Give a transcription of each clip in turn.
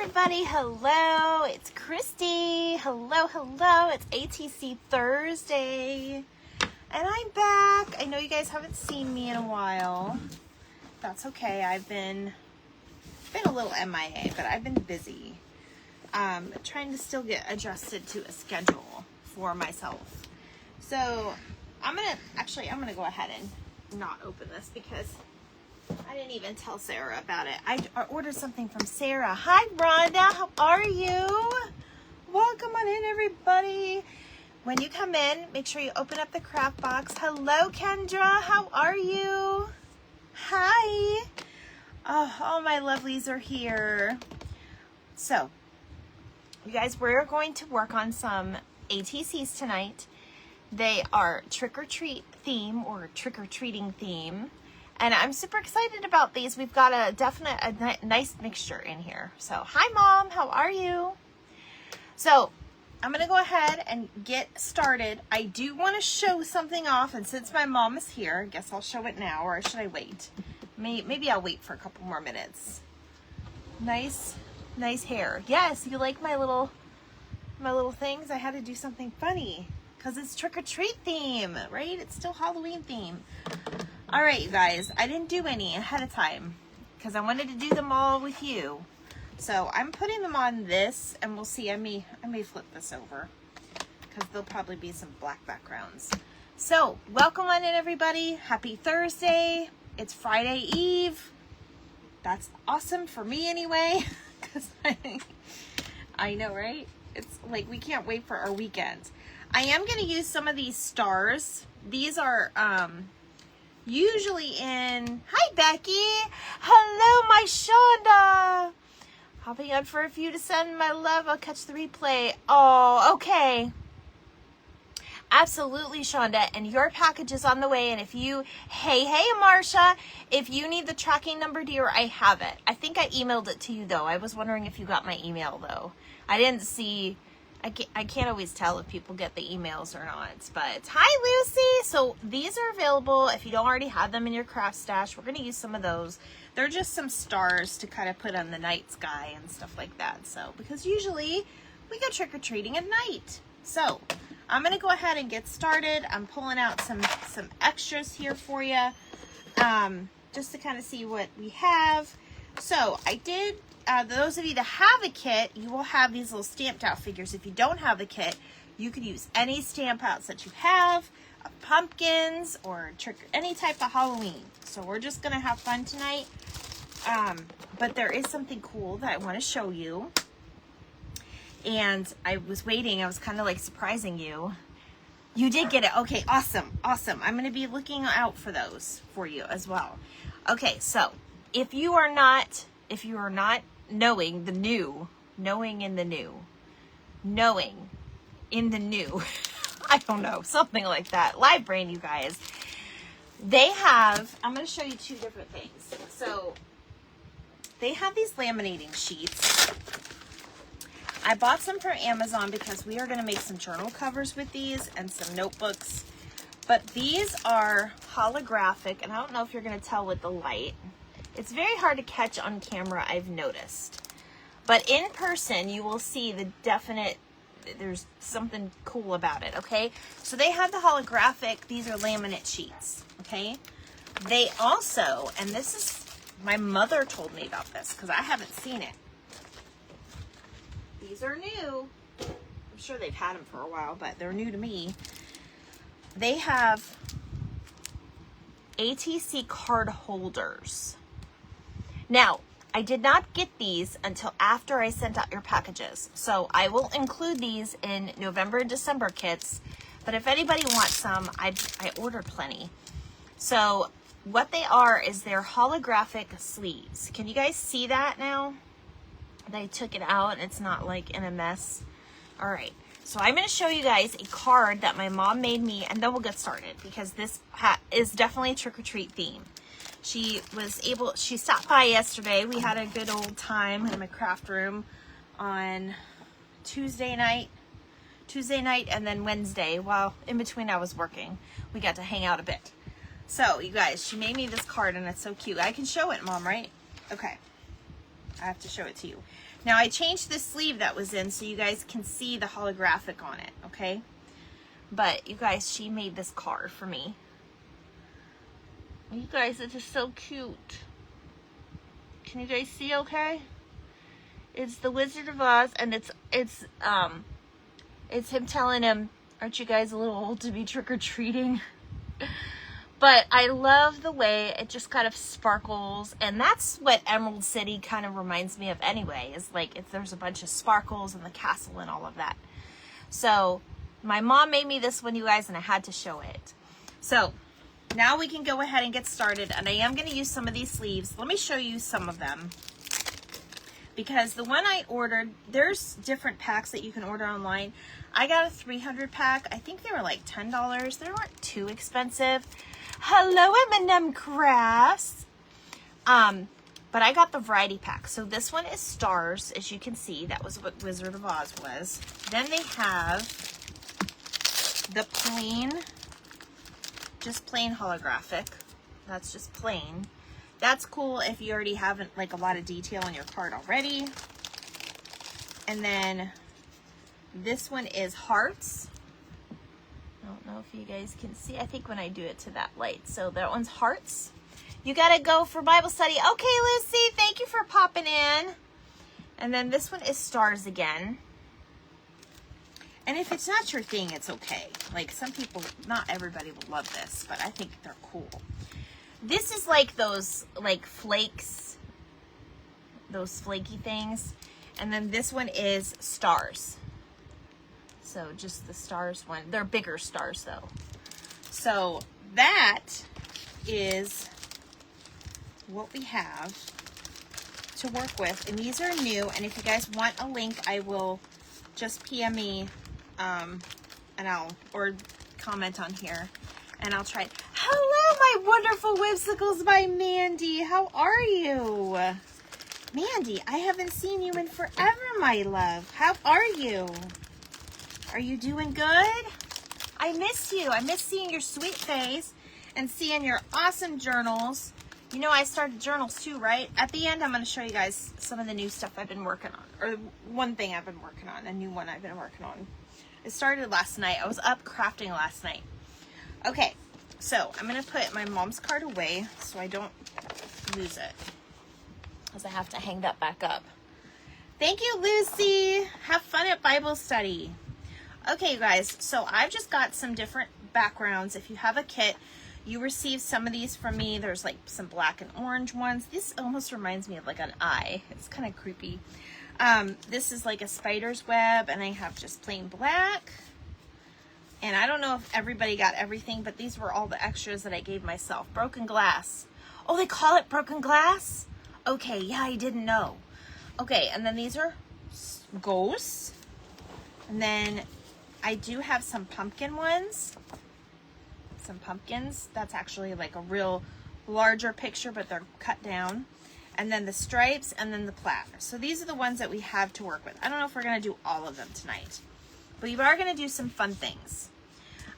everybody. Hello, it's Christy. Hello, hello. It's ATC Thursday. And I'm back. I know you guys haven't seen me in a while. That's okay. I've been a little MIA, but I've been busy. Trying to still get adjusted to a schedule for myself. So I'm gonna go ahead and not open this because I didn't even tell Sarah about it. I ordered something from Sarah. Hi, Rhonda. How are you? Welcome on in, everybody. When you come in, make sure you open up the craft box. Hello, Kendra. How are you? Hi. Oh, all my lovelies are here. So, you guys, we're going to work on some ATCs tonight. They are trick-or-treat theme or trick-or-treating theme. And I'm super excited about these. We've got a nice mixture in here. So, hi, Mom. How are you? So, I'm going to go ahead and get started. I do want to show something off. And since my mom is here, I guess I'll show it now. Or should I wait? Maybe I'll wait for a couple more minutes. Nice hair. Yes, you like my little things? I had to do something funny because it's trick-or-treat theme, right? It's still Halloween theme. All right, you guys, I didn't do any ahead of time because I wanted to do them all with you. So I'm putting them on this, and we'll see. I may flip this over because there'll probably be some black backgrounds. So welcome on in, everybody. Happy Thursday. It's Friday Eve. That's awesome for me anyway, because I know, right? It's like we can't wait for our weekend. I am going to use some of these stars. These are usually in... Hi, Becky. Hello, my Shonda. Hopping on for a few to send my love. I'll catch the replay. Oh, okay. Absolutely, Shonda. And your package is on the way. And if you... Hey, Marsha. If you need the tracking number, dear, I have it. I think I emailed it to you, though. I was wondering if you got my email, though. I didn't see... I can't always tell if people get the emails or not, but hi, Lucy. So these are available if you don't already have them in your craft stash. We're going to use some of those. They're just some stars to kind of put on the night sky and stuff like that. So, because usually we go trick-or-treating at night. So I'm going to go ahead and get started. I'm pulling out some extras here for you, just to kind of see what we have. So I did... those of you that have a kit, you will have these little stamped out figures. If you don't have the kit, you could use any stamp outs that you have, pumpkins or any type of Halloween. So we're just going to have fun tonight. But there is something cool that I want to show you. And I was waiting. I was kind of like surprising you. You did get it. Okay, awesome. Awesome. I'm going to be looking out for those for you as well. Okay, so if you are not knowing in the new, I don't know, something like that. Live brain, you guys. They have, I'm going to show you two different things. So they have these laminating sheets. I bought some from Amazon because we are going to make some journal covers with these and some notebooks. But these are holographic, and I don't know if you're going to tell with the light. It's very hard to catch on camera, I've noticed. But in person, you will see the definite, there's something cool about it, okay? So they have the holographic, these are laminate sheets, okay? They also, and this is, my mother told me about this because I haven't seen it. These are new. I'm sure they've had them for a while, but they're new to me. They have ATC card holders. Now, I did not get these until after I sent out your packages. So I will include these in November and December kits. But if anybody wants some, I ordered plenty. So what they are is they're holographic sleeves. Can you guys see that now? They took it out and it's not like in a mess. All right. So I'm going to show you guys a card that my mom made me, and then we'll get started because this is definitely a trick-or-treat theme. She stopped by yesterday. We had a good old time in my craft room on Tuesday night, and then Wednesday. While in between I was working, we got to hang out a bit. So, you guys, she made me this card, and it's so cute. I can show it, Mom, right? Okay. I have to show it to you. Now I changed the sleeve that was in so you guys can see the holographic on it, okay? But you guys, she made this card for me. You guys, it is so cute. Can you guys see okay? It's the Wizard of Oz, and it's him telling him, aren't you guys a little old to be trick-or-treating? But I love the way it just kind of sparkles, and that's what Emerald City kind of reminds me of anyway, is like there's a bunch of sparkles in the castle and all of that. So my mom made me this one, you guys, and I had to show it. So now we can go ahead and get started, and I am going to use some of these sleeves. Let me show you some of them, because the one I ordered, there's different packs that you can order online. I got a 300 pack. I think they were like $10. They weren't too expensive. Hello, M&M Crafts. But I got the variety pack. So this one is stars, as you can see. That was what Wizard of Oz was. Then they have the plain, just plain holographic. That's just plain. That's cool if you already haven't like a lot of detail on your card already. And then this one is hearts. I don't know if you guys can see. I think when I do it to that light. So that one's hearts. You gotta go for Bible study. Okay, Lucy, thank you for popping in. And then this one is stars again. And if it's not your thing, it's okay. Like some people, not everybody will love this, but I think they're cool. This is like those like flakes, those flaky things. And then this one is stars. So just the stars one. They're bigger stars though. So that is what we have to work with. And these are new. And if you guys want a link, I will just PM me or comment on here and I'll try it. Hello, my wonderful whimsicles by Mandy. How are you? Mandy, I haven't seen you in forever, my love. How are you? Are you doing good? I miss you. I miss seeing your sweet face and seeing your awesome journals. You know I started journals too, right? At the end, I'm going to show you guys some of the new stuff I've been working on. Or one thing I've been working on, a new one I've been working on. It started last night. I was up crafting last night. Okay, so I'm going to put my mom's card away so I don't lose it, because I have to hang that back up. Thank you, Lucy. Have fun at Bible study. Okay, you guys, so I've just got some different backgrounds. If you have a kit, you receive some of these from me. There's like some black and orange ones. This almost reminds me of like an eye. It's kind of creepy. This is like a spider's web, and I have just plain black. And I don't know if everybody got everything, but these were all the extras that I gave myself. Broken glass. Oh, they call it broken glass? Okay, yeah, I didn't know. Okay, and then these are ghosts. And then I do have some pumpkin ones. Some pumpkins. That's actually like a real larger picture, but they're cut down. And then the stripes, and then the plaid. So these are the ones that we have to work with. I don't know if we're going to do all of them tonight, but we are going to do some fun things.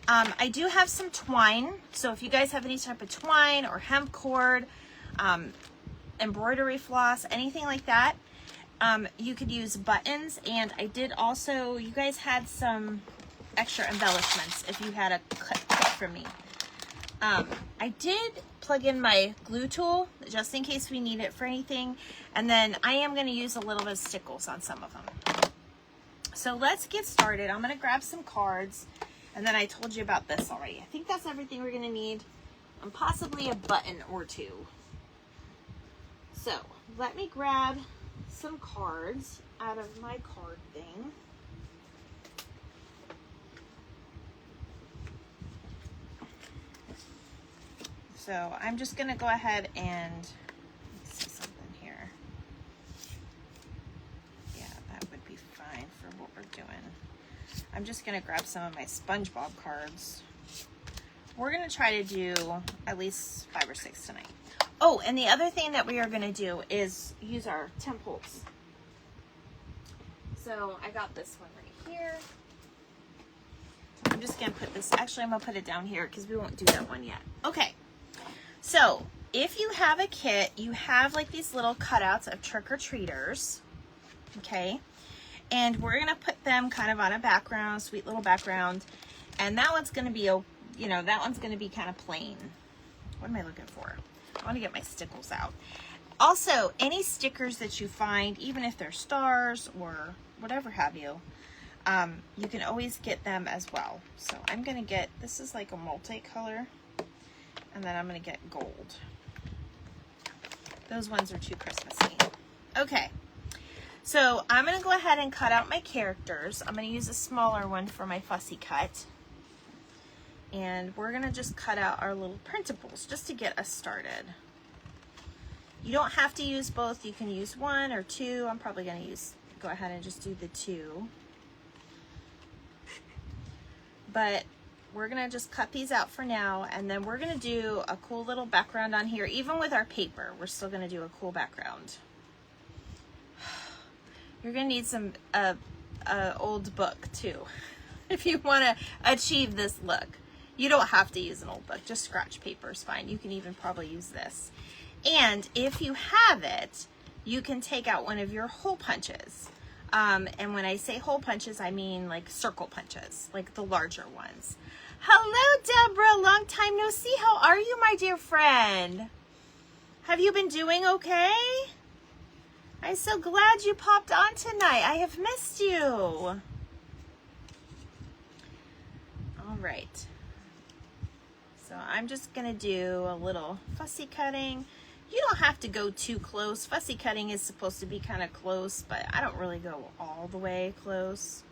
I do have some twine. So if you guys have any type of twine or hemp cord, embroidery floss, anything like that, you could use buttons. And I did also, you guys had some extra embellishments if you had a kit from me. I did plug in my glue tool just in case we need it for anything. And then I am going to use a little bit of stickles on some of them. So let's get started. I'm going to grab some cards. And then I told you about this already. I think that's everything we're going to need. And possibly a button or two. So let me grab some cards out of my card thing. So I'm just going to go ahead and let's see something here. Yeah, that would be fine for what we're doing. I'm just going to grab some of my SpongeBob cards. We're going to try to do at least 5 or 6 tonight. Oh, and the other thing that we are going to do is use our temples. So I got this one right here. I'm just going to put this, actually I'm going to put it down here because we won't do that one yet. Okay. So if you have a kit, you have like these little cutouts of trick-or-treaters, okay? And we're gonna put them kind of on a background, sweet little background. And that one's gonna be, that one's gonna be kind of plain. What am I looking for? I wanna get my stickles out. Also, any stickers that you find, even if they're stars or whatever have you, you can always get them as well. So I'm gonna get, this is like a multicolor, and then I'm gonna get gold. Those ones are too Christmassy. Okay, so I'm gonna go ahead and cut out my characters. I'm gonna use a smaller one for my fussy cut. And we're gonna just cut out our little printables just to get us started. You don't have to use both. You can use one or two. I'm probably gonna go ahead and just do the two. But we're gonna just cut these out for now, and then we're gonna do a cool little background on here. Even with our paper, we're still gonna do a cool background. You're gonna need some old book too, if you wanna achieve this look. You don't have to use an old book, just scratch paper is fine. You can even probably use this. And if you have it, you can take out one of your hole punches. And when I say hole punches, I mean like circle punches, like the larger ones. Hello, Deborah, long time no see. How are you, my dear friend? Have you been doing okay? I'm so glad you popped on tonight. I have missed you. All right. So I'm just gonna do a little fussy cutting. You don't have to go too close. Fussy cutting is supposed to be kind of close, but I don't really go all the way close.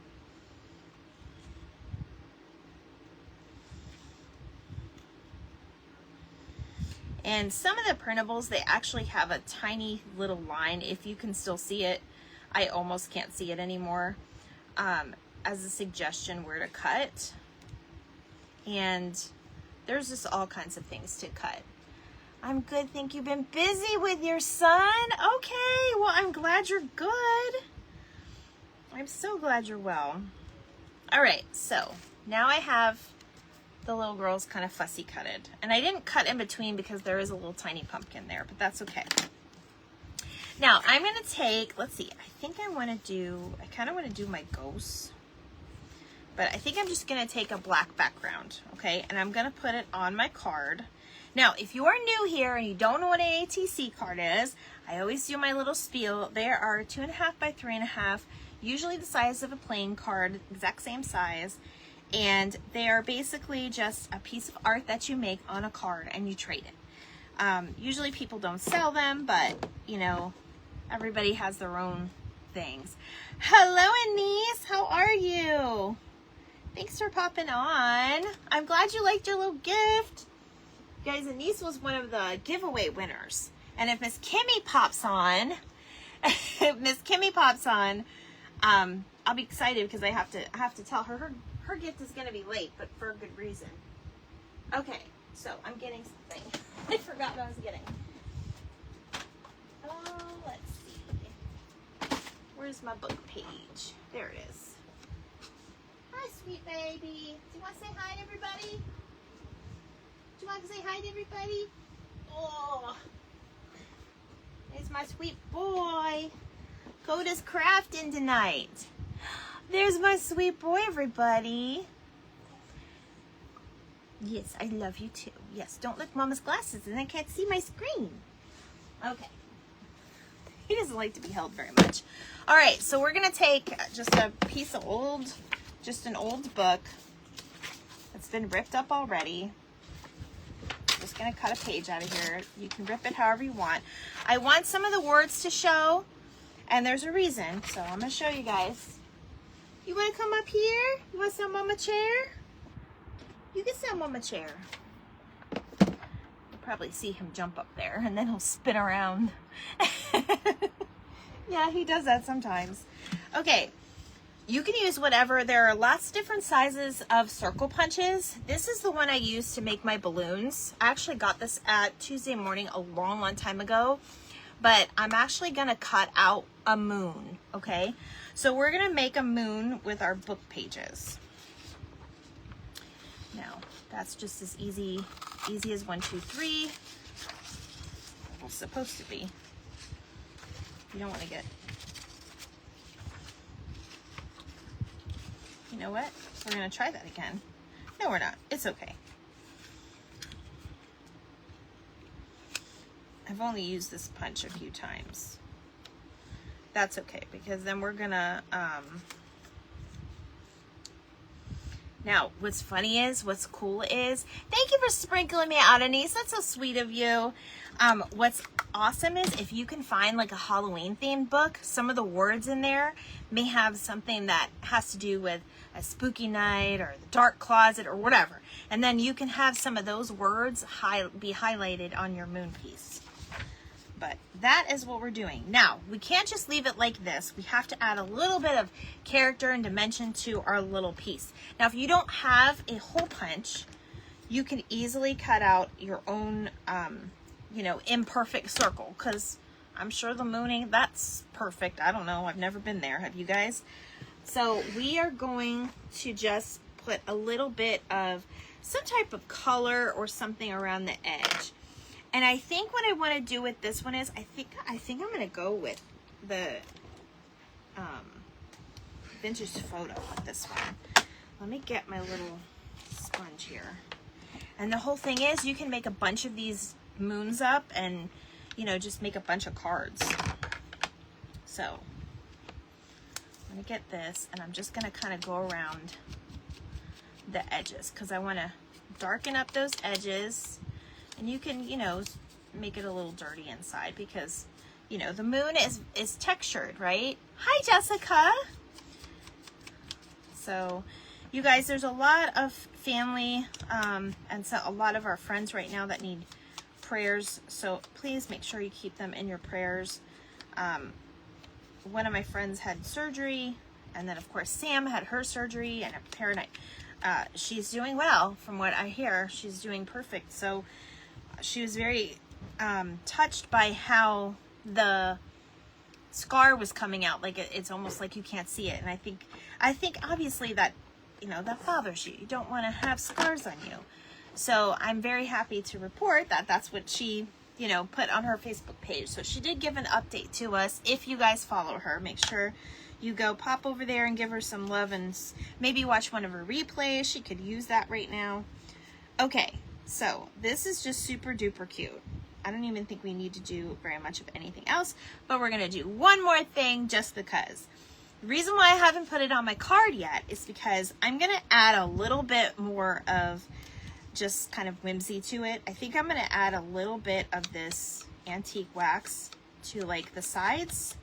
And some of the printables, they actually have a tiny little line. If you can still see it, I almost can't see it anymore, as a suggestion where to cut. And there's just all kinds of things to cut. I'm good, think you've been busy with your son. Okay, well, I'm glad you're good. I'm so glad you're well. All right, so now I have the little girls kind of fussy cutted. And I didn't cut in between because there is a little tiny pumpkin there, but that's okay. Now I'm gonna take, let's see, I think I kind of want to do my ghosts. But I think I'm just gonna take a black background, okay? And I'm gonna put it on my card. Now, if you are new here and you don't know what an ATC card is, I always do my little spiel. There are 2.5 by 3.5, usually the size of a playing card, exact same size. And they are basically just a piece of art that you make on a card and you trade it. Usually people don't sell them, but you know, everybody has their own things. Hello, Anise, how are you? Thanks for popping on. I'm glad you liked your little gift. Guys, Anise was one of the giveaway winners. And if Miss Kimmy pops on, I'll be excited because I have to tell her her gift is going to be late, but for a good reason. Okay, so I'm getting something. I forgot what I was getting. Oh, let's see. Where's my book page? There it is. Hi, sweet baby. Do you want to say hi to everybody? Do you want to say hi to everybody? Oh, there's my sweet boy. Coda's crafting tonight. There's my sweet boy, everybody. Yes, I love you too. Yes, don't lick Mama's glasses and I can't see my screen. Okay. He doesn't like to be held very much. All right, so we're going to take just a piece of an old book that's been ripped up already. Just going to cut a page out of here. You can rip it however you want. I want some of the words to show, and there's a reason, so I'm going to show you guys. You want to come up here? You want to sit on Mama chair? You can sit on Mama chair. You'll probably see him jump up there, and then he'll spin around. Yeah, he does that sometimes. Okay, you can use whatever. There are lots of different sizes of circle punches. This is the one I use to make my balloons. I actually got this at Tuesday Morning a long, long time ago, but I'm actually gonna cut out a moon, okay? So we're gonna make a moon with our book pages. Now, that's just as easy as 1, 2, 3. supposed to be. You don't want to get... You know what? We're going to try that again. No, we're not. It's okay. I've only used this punch a few times. That's okay, because then we're going to... Now, what's funny is, what's cool is, thank you for sprinkling me out, Anise. That's so sweet of you. What's awesome is if you can find like a Halloween themed book, some of the words in there may have something that has to do with a spooky night or the dark closet or whatever. And then you can have some of those words be highlighted on your moon piece. But that is what we're doing. Now, we can't just leave it like this. We have to add a little bit of character and dimension to our little piece. Now, if you don't have a hole punch, you can easily cut out your own, you know, imperfect circle. Because I'm sure the mooning, that's perfect. I don't know. I've never been there. Have you guys? So we are going to just put a little bit of some type of color or something around the edge. And I think what I want to do with this one is, I think I'm going to go with the vintage photo with this one. Let me get my little sponge here. And the whole thing is, you can make a bunch of these moons up and, you know, just make a bunch of cards. So, let me get this, and I'm just going to kind of go around the edges, because I want to darken up those edges. And you can, you know, make it a little dirty inside because, you know, the moon is textured, right? Hi, Jessica. So, you guys, there's a lot of family and so a lot of our friends right now that need prayers. So, please make sure you keep them in your prayers. One of my friends had surgery, and then, of course, Sam had her surgery, and apparently she's doing well. From what I hear, she's doing perfect. So, she was very touched by how the scar was coming out. Like it's almost like you can't see it. And I think obviously that, you know, that bothers you. You don't want to have scars on you. So I'm very happy to report that that's what she, you know, put on her Facebook page. So she did give an update to us. If you guys follow her, make sure you go pop over there and give her some love and maybe watch one of her replays. She could use that right now. Okay. So this is just super duper cute. I don't even think we need to do very much of anything else, but we're going to do one more thing just because. The reason why I haven't put it on my card yet is because I'm going to add a little bit more of just kind of whimsy to it. I think I'm going to add a little bit of this antique wax to like the sides.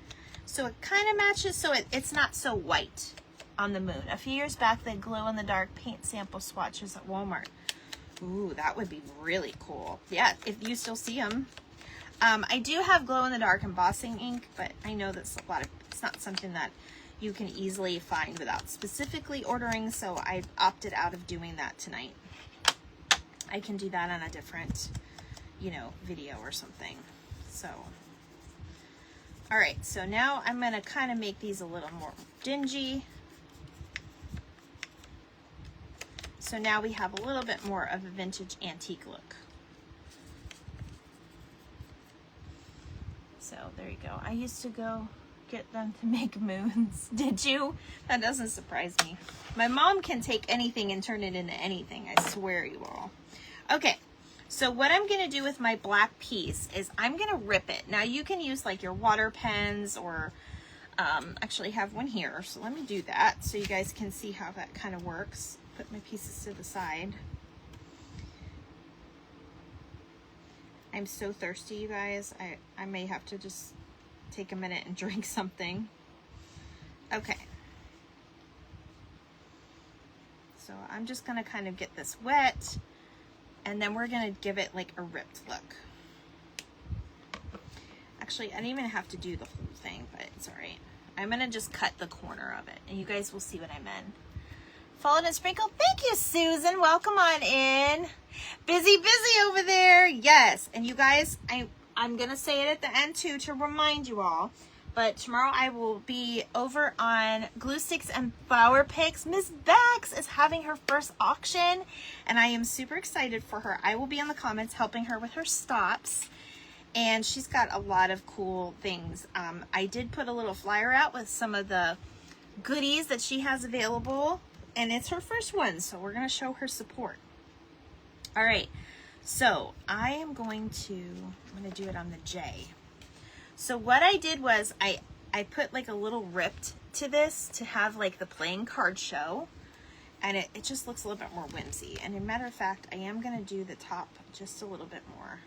So it kind of matches, so it's not so white on the moon. A few years back, they glow in the dark paint sample swatches at Walmart. Ooh, that would be really cool. Yeah, if you still see them. I do have glow-in-the-dark embossing ink, but I know that's it's not something that you can easily find without specifically ordering, so I opted out of doing that tonight. I can do that on a different, you know, video or something. So, all right, so now I'm going to kind of make these a little more dingy. So now we have a little bit more of a vintage antique look. So there you go. I used to go get them to make moons. Did you? That doesn't surprise me. My mom can take anything and turn it into anything. I swear you all. Okay. So what I'm going to do with my black piece is I'm going to rip it. Now you can use like your water pens or actually have one here. So let me do that so you guys can see how that kind of works. Put my pieces to the side. I'm so thirsty, you guys. I may have to just take a minute and drink something. Okay. So I'm just going to kind of get this wet, and then we're going to give it like a ripped look. Actually, I didn't even have to do the whole thing, but it's all right. I'm going to just cut the corner of it, and you guys will see what I meant. Followed and sprinkled. Thank you, Susan. Welcome on in. Busy over there. Yes. And you guys, I'm going to say it at the end too to remind you all. But tomorrow I will be over on Glue Sticks and Flower Picks. Miss Bex is having her first auction, and I am super excited for her. I will be in the comments helping her with her stops. And she's got a lot of cool things. I did put a little flyer out with some of the goodies that she has available, and it's her first one, so we're going to show her support. All right, so I'm going to do it on the J. So what I did was I put like a little ripped to this to have like the playing card show, and it just looks a little bit more whimsy. And as a matter of fact, I am going to do the top just a little bit more.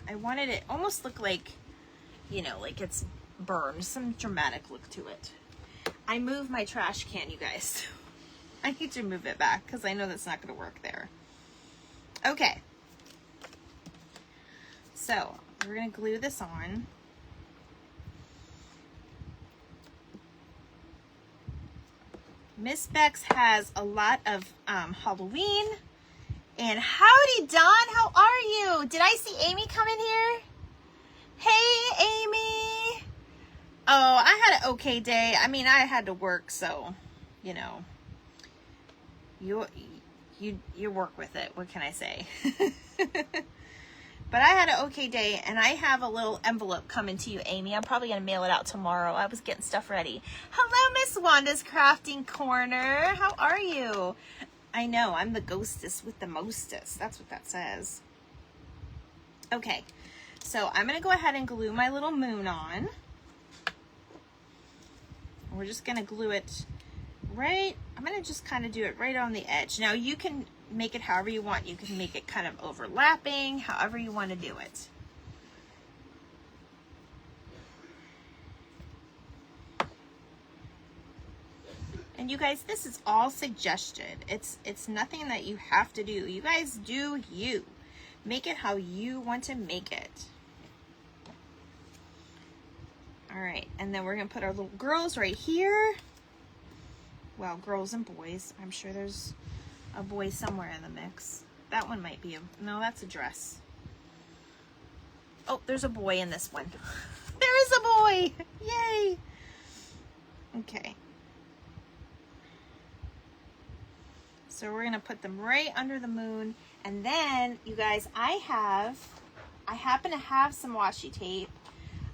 I wanted it almost look like, you know, like it's burned, some dramatic look to it. I moved my trash can, you guys. I need to move it back because I know that's not going to work there. Okay. So we're going to glue this on. Miss Bex has a lot of Halloween. And howdy, Dawn, how are you? Did I see Amy come in here? Hey, Amy. Oh, I had an okay day. I mean, I had to work, so, you know, you work with it. What can I say? But I had an okay day, and I have a little envelope coming to you, Amy. I'm probably going to mail it out tomorrow. I was getting stuff ready. Hello, Miss Wanda's Crafting Corner. How are you? I know, I'm the ghostess with the mostest. That's what that says. Okay, so I'm going to go ahead and glue my little moon on. We're just going to glue it right, I'm going to just kind of do it right on the edge. Now you can make it however you want. You can make it kind of overlapping, however you want to do it. And you guys, this is all suggested. It's nothing that you have to do. You guys do you. Make it how you want to make it. All right, and then we're gonna put our little girls right here. Well, girls and boys. I'm sure there's a boy somewhere in the mix. That one might be no, that's a dress. Oh, there's a boy in this one. There is a boy. Yay. Okay. So we're gonna put them right under the moon, and then you guys, I happen to have some washi tape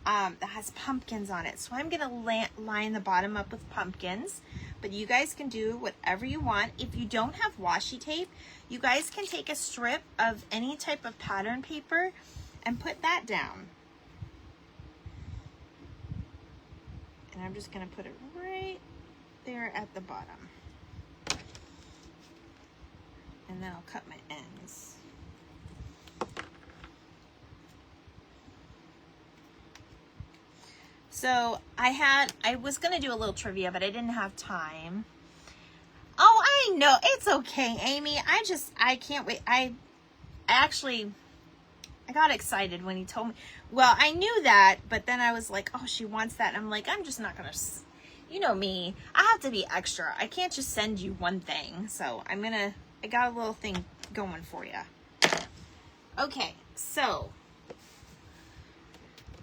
that has pumpkins on it, so I'm gonna line the bottom up with pumpkins. But you guys can do whatever you want. If you don't have washi tape, you guys can take a strip of any type of pattern paper and put that down. And I'm just gonna put it right there at the bottom. And then I'll cut my ends. So I was gonna do a little trivia, but I didn't have time. Oh, I know, it's okay, Amy. I can't wait. I got excited when he told me. Well, I knew that, but then I was like, oh, she wants that. And I'm like, I'm just not gonna, you know me, I have to be extra. I can't just send you one thing. So I got a little thing going for you. Okay, so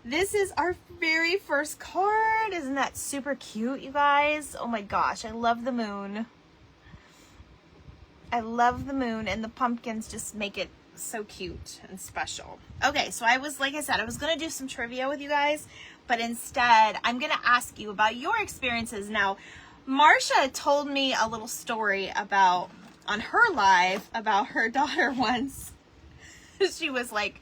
this is our very first card. Isn't that super cute, you guys? Oh my gosh, I love the moon. I love the moon, and the pumpkins just make it so cute and special. Okay, so like I said, I was gonna do some trivia with you guys, but instead I'm gonna ask you about your experiences. Now, Marsha told me a little story on her live about her daughter once. she was like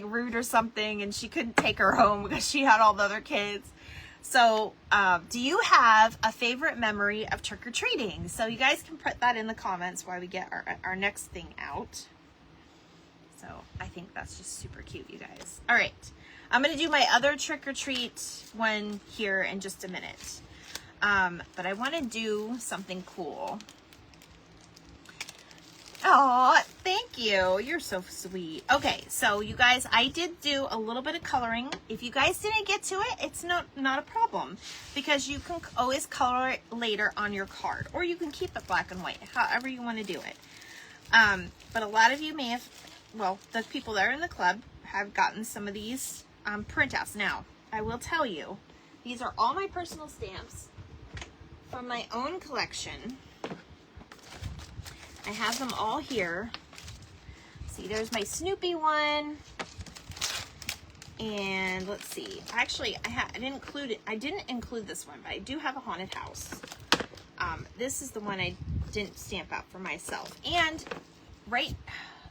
rude or something, and she couldn't take her home because she had all the other kids. So do you have a favorite memory of trick-or-treating? So you guys can put that in the comments while we get our next thing out. So I think that's just super cute, you guys. All right, I'm gonna do my other trick-or-treat one here in just a minute. But I wanna do something cool. Oh, thank you. You're so sweet. Okay, so you guys, I did do a little bit of coloring. If you guys didn't get to it, it's not a problem, because you can always color it later on your card, or you can keep it black and white, however you want to do it. But a lot of you may have, well, the people that are in the club have gotten some of these printouts. Now, I will tell you, these are all my personal stamps from my own collection. I have them all here. See, there's my Snoopy one. And let's see. Actually, I didn't include this one, but I do have a haunted house. This is the one I didn't stamp out for myself. And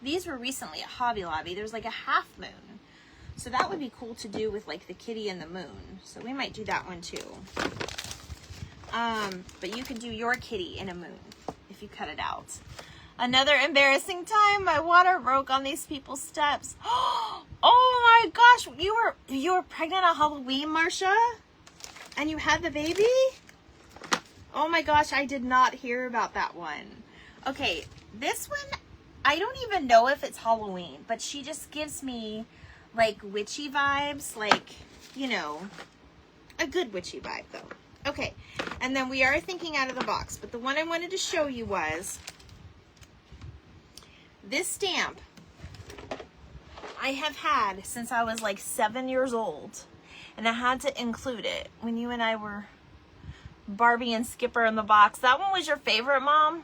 these were recently at Hobby Lobby. There's like a half moon. So that would be cool to do with like the kitty and the moon. So we might do that one too. But you could do your kitty in a moon if you cut it out. Another embarrassing time, my water broke on these people's steps. Oh my gosh, you were pregnant on Halloween, Marcia? And you had the baby? Oh my gosh, I did not hear about that one. Okay, this one, I don't even know if it's Halloween, but she just gives me like witchy vibes, like, you know, a good witchy vibe though. Okay, and then we are thinking out of the box, but the one I wanted to show you was this stamp. I have had since I was like 7 years old, and I had to include it when you and I were Barbie and Skipper in the box. That one was your favorite, Mom?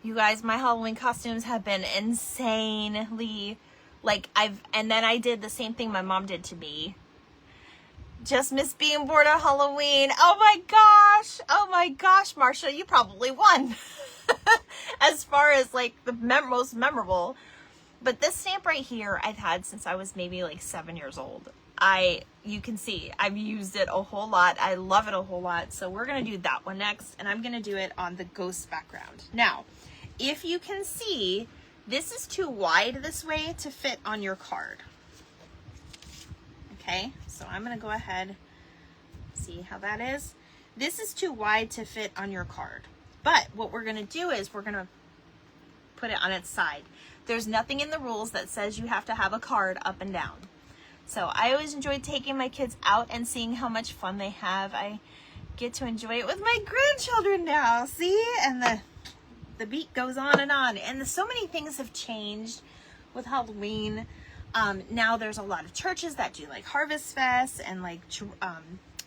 You guys, my Halloween costumes have been insanely, like, and then I did the same thing my mom did to me. Just miss being bored at Halloween. Oh my gosh, Marcia, you probably won. As far as like the most memorable. But this stamp right here, I've had since I was maybe like 7 years old. You can see I've used it a whole lot. I love it a whole lot. So we're going to do that one next, and I'm going to do it on the ghost background. Now, if you can see, this is too wide this way to fit on your card. Okay, so I'm going to go ahead, see how that is. This is too wide to fit on your card. But what we're going to do is we're going to put it on its side. There's nothing in the rules that says you have to have a card up and down. So I always enjoy taking my kids out and seeing how much fun they have. I get to enjoy it with my grandchildren now, see? And the beat goes on. And so many things have changed with Halloween. Now there's a lot of churches that do like Harvest Fest and like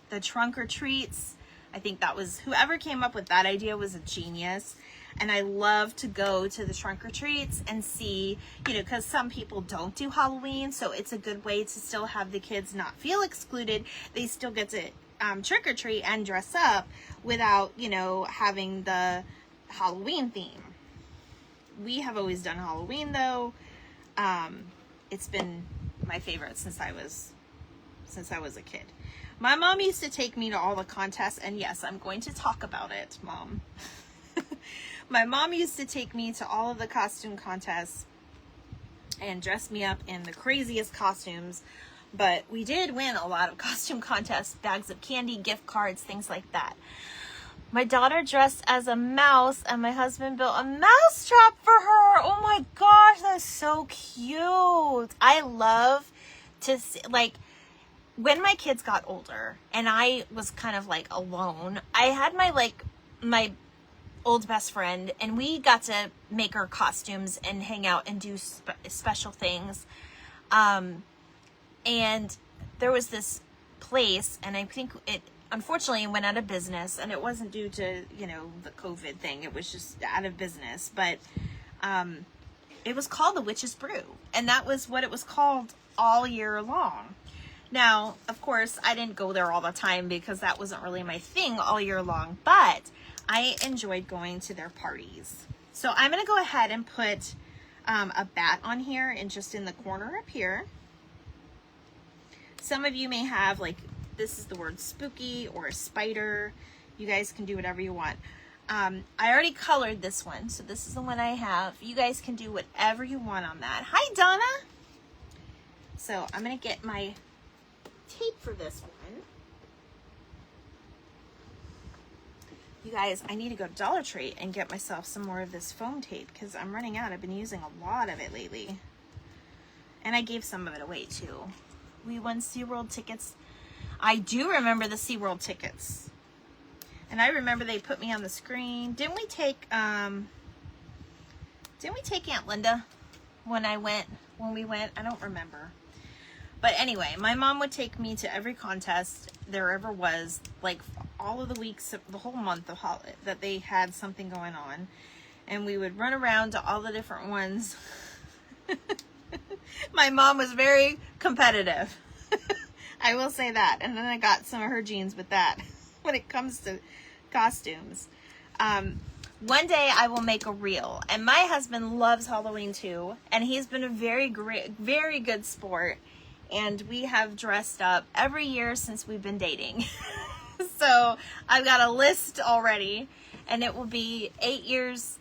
the trunk or treats. I think that was, whoever came up with that idea was a genius. And I love to go to the trunk or treats and see, you know, because some people don't do Halloween. So it's a good way to still have the kids not feel excluded. They still get to trick or treat and dress up without, you know, having the Halloween theme. We have always done Halloween though. It's been my favorite since I was a kid. My mom used to take me to all the contests, and yes, I'm going to talk about it, Mom. My mom used to take me to all of the costume contests and dress me up in the craziest costumes, but we did win a lot of costume contests, bags of candy, gift cards, things like that. My daughter dressed as a mouse, and my husband built a mouse trap for her. Oh my gosh, that's so cute. I love to see, like, when my kids got older and I was kind of like alone, I had my old best friend, and we got to make our costumes and hang out and do special things. And there was this place, and I think it unfortunately went out of business, and it wasn't due to, you know, the COVID thing. It was just out of business, but it was called the Witch's Brew, and that was what it was called all year long. Now, of course, I didn't go there all the time because that wasn't really my thing all year long, but I enjoyed going to their parties. So I'm going to go ahead and put a bat on here and just in the corner up here. Some of you may have, like, this is the word spooky or a spider. You guys can do whatever you want. I already colored this one, so this is the one I have. You guys can do whatever you want on that. Hi, Donna. So I'm going to get my tape for this one. You guys, I need to go to Dollar Tree and get myself some more of this foam tape because I'm running out. I've been using a lot of it lately. And I gave some of it away too. We won SeaWorld tickets. I do remember the SeaWorld tickets. And I remember they put me on the screen. Didn't we take Aunt Linda when we went? I don't remember. But anyway, my mom would take me to every contest there ever was, like all of the weeks, the whole month of that they had something going on. and we would run around to all the different ones. My mom was very competitive. I will say that. And then I got some of her genes with that when it comes to costumes. One day I will make a reel, and my husband loves Halloween too, and he's been a very good sport, and we have dressed up every year since we've been dating. So I've got a list already, and it will be 8 years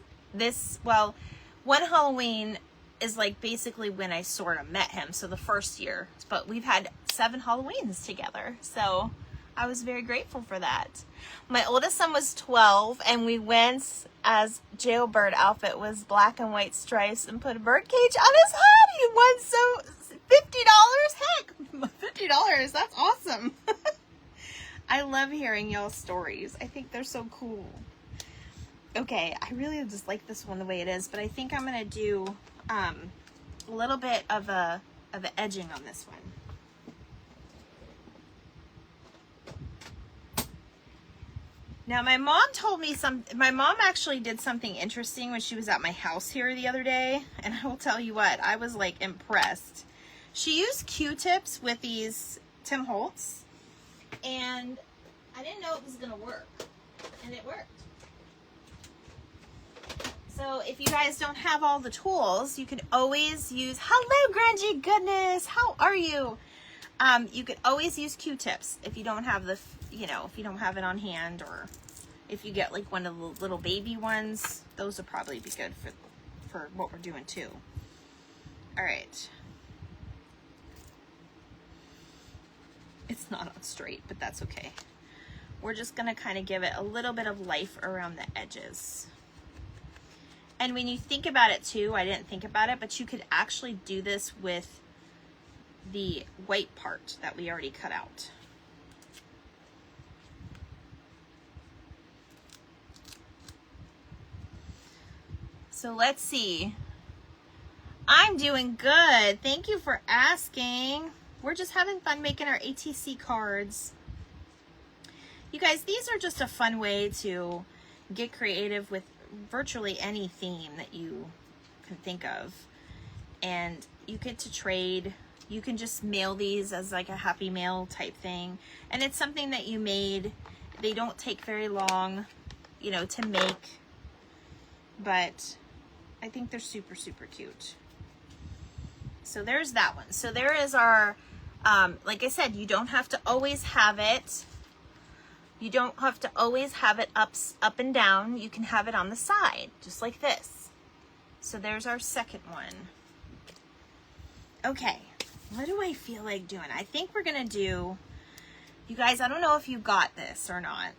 one Halloween is like basically when I sort of met him, so the first year, but we've had 7 Halloweens together, so I was very grateful for that. My oldest son was 12, and we went as jailbird outfit was black and white stripes and put a bird cage on his head. He won $50. Heck, $50, that's awesome. I love hearing y'all's stories. I think they're so cool. Okay, I really just like this one the way it is, but I think I'm gonna do a little bit of a edging on this one. Now, my mom actually did something interesting when she was at my house here the other day, and I will tell you what, I was like impressed. She used Q-tips with these Tim Holtz, and I didn't know it was gonna work, and it worked. So if you guys don't have all the tools, you can always use, hello Grungy Goodness, how are you? You could always use Q-tips if you don't have if you don't have it on hand, or if you get like one of the little baby ones, those would probably be good for what we're doing too. All right. It's not on straight, but that's okay. We're just gonna kind of give it a little bit of life around the edges. And when you think about it too, I didn't think about it, but you could actually do this with the white part that we already cut out. So let's see. I'm doing good. Thank you for asking. We're just having fun making our ATC cards. You guys, these are just a fun way to get creative with virtually any theme that you can think of. And you get to trade. You can just mail these as like a happy mail type thing. And it's something that you made. They don't take very long, to make. But I think they're super, super cute. So there's that one. So there is our, like I said, you don't have to always have it. You don't have to always have it up and down. You can have it on the side, just like this. So there's our second one. Okay, what do I feel like doing? I think we're gonna do, you guys, I don't know if you got this or not.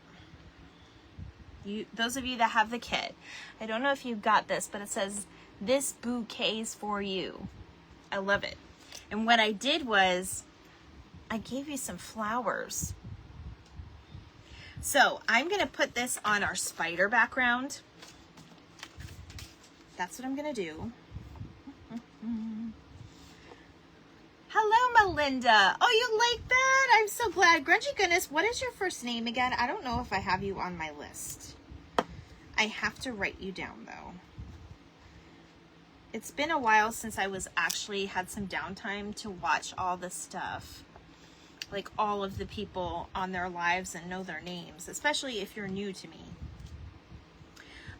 Those of you that have the kit, I don't know if you got this, but it says, "This bouquet's for you." I love it. And what I did was, I gave you some flowers. So I'm gonna put this on our spider background. That's what I'm gonna do. Hello, Melinda. Oh, you like that? I'm so glad. Grungy Goodness, what is your first name again? I don't know if I have you on my list. I have to write you down though. It's been a while since I had some downtime to watch all this stuff. Like all of the people on their lives and know their names, especially if you're new to me.